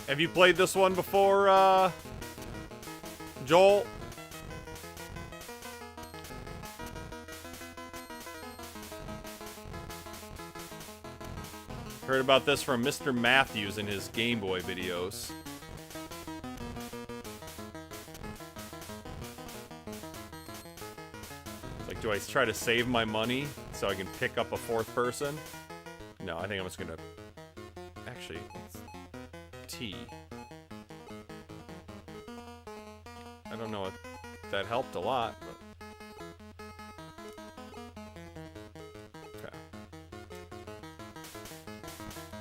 Have you played this one before, Joel? Heard about this from Mr. Matthews in his Gameboy videos. Like, do I try to save my money so I can pick up a 4th person? No, I think I'm just gonna... Actually, it's T. I don't know if that helped a lot, but...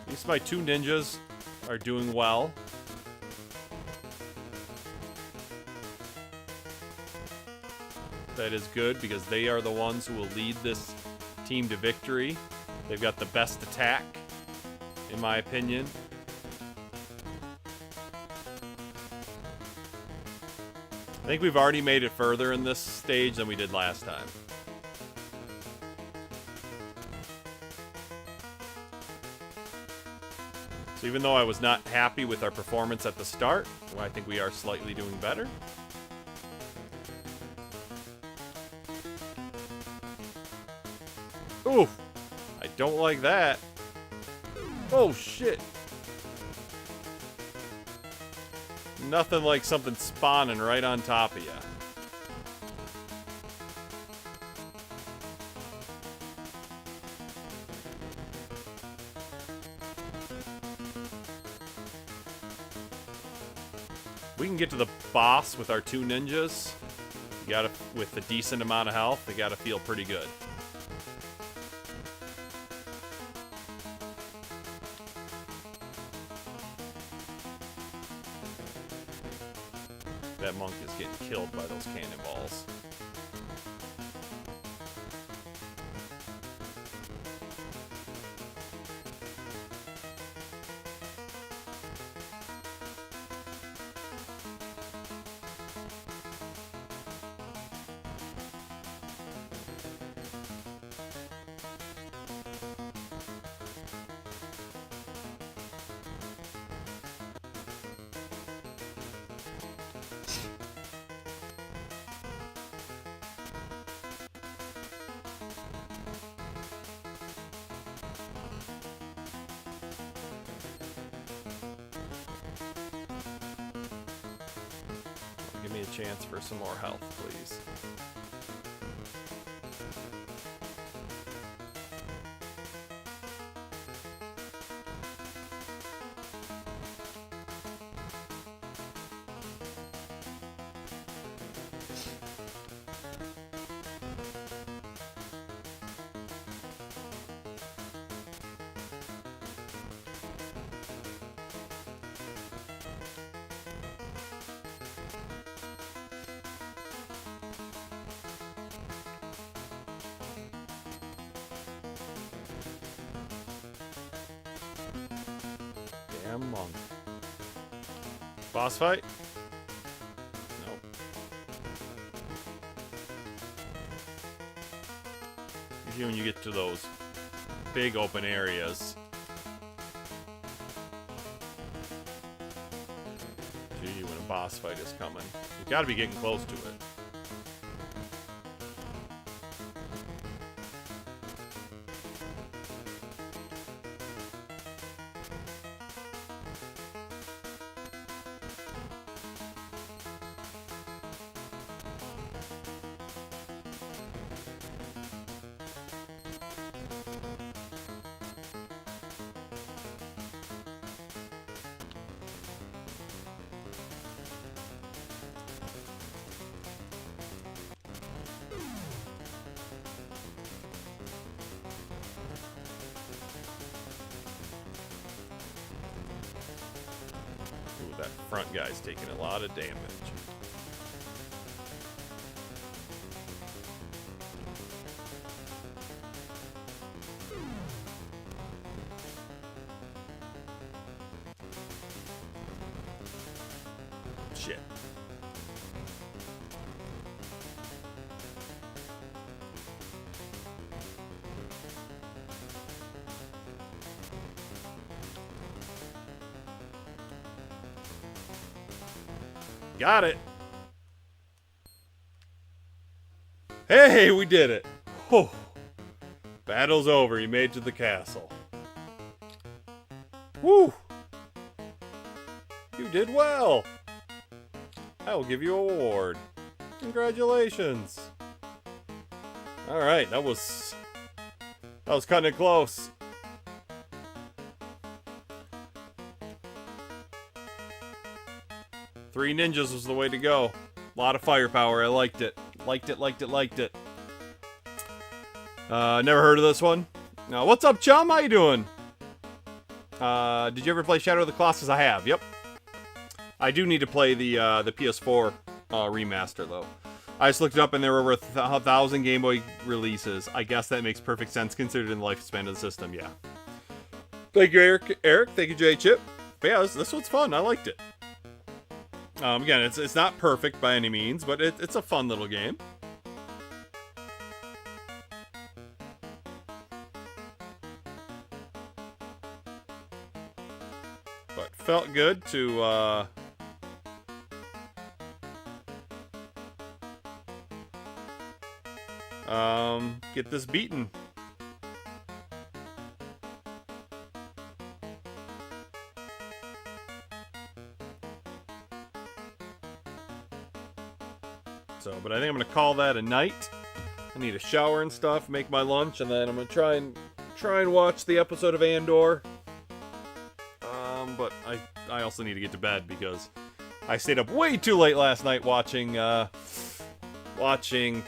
At least my 2 ninjas are doing well. That is good, because they are the ones who will lead this team to victory. They've got the best attack, in my opinion. I think we've already made it further in this stage than we did last time. So even though I was not happy with our performance at the start, well, I think we are slightly doing better. Ooh, I don't like that. Oh, shit. Nothing like something spawning right on top of you. We can get to the boss with our 2 ninjas. You gotta, with a decent amount of health, they gotta feel pretty good. That monk is getting killed by those cannonballs. Give me a chance for some more health, please. Damn monk. Boss fight? Nope. Usually when you get to those big open areas, gee, when a boss fight is coming, you gotta be getting close to it. front guy's taking a lot of damage. Shit. Got it. Hey, we did it. Whew. Battle's over. You made it to the castle. Woo! You did well. I will give you an award. Congratulations. All right, that was cutting it close. Three ninjas was the way to go. A lot of firepower. I liked it. Liked it. Never heard of this one. What's up, chum? How you doing? Did you ever play Shadow of the Colossus? I have. Yep. I do need to play the PS4 remaster though. I just looked it up and there were over 1,000 Game Boy releases. I guess that makes perfect sense considering the lifespan of the system. Yeah. Thank you, Eric. Thank you, J Chip. But yeah, this one's fun. I liked it. Again, it's not perfect by any means, but it's a fun little game. But felt good to get this beaten. So, but I think I'm gonna call that a night. I need a shower and stuff, make my lunch, and then I'm gonna try and watch the episode of Andor. But I also need to get to bed because I stayed up way too late last night watching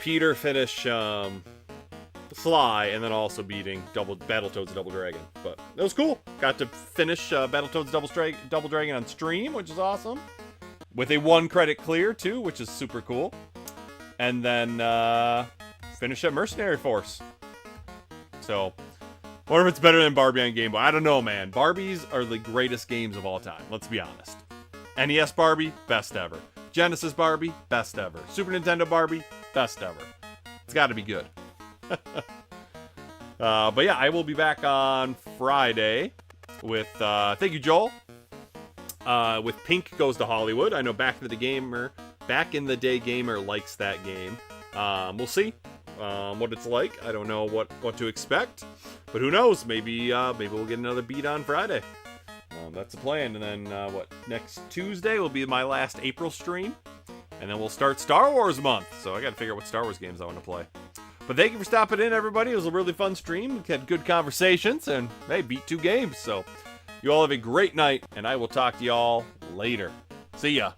Peter finish Sly, and then also beating Battletoads Double Dragon. But it was cool. Got to finish Battletoads Double Dragon on stream, which is awesome. With a 1 credit clear too, which is super cool. And then finish up Mercenary Force. So, wonder if it's better than Barbie on Game Boy. I don't know, man. Barbies are the greatest games of all time. Let's be honest. NES Barbie, best ever. Genesis Barbie, best ever. Super Nintendo Barbie, best ever. It's got to be good. But yeah, I will be back on Friday with, thank you, Joel. With Pink Goes to Hollywood. I know Back in the Day Gamer likes that game. We'll see what it's like. I don't know what to expect, but who knows? Maybe we'll get another beat on Friday. That's the plan. And then next Tuesday will be my last April stream, and then we'll start Star Wars month. So I got to figure out what Star Wars games I want to play. But thank you for stopping in, everybody. It was a really fun stream. We had good conversations, and hey, beat 2 games. So you all have a great night, and I will talk to y'all later. See ya.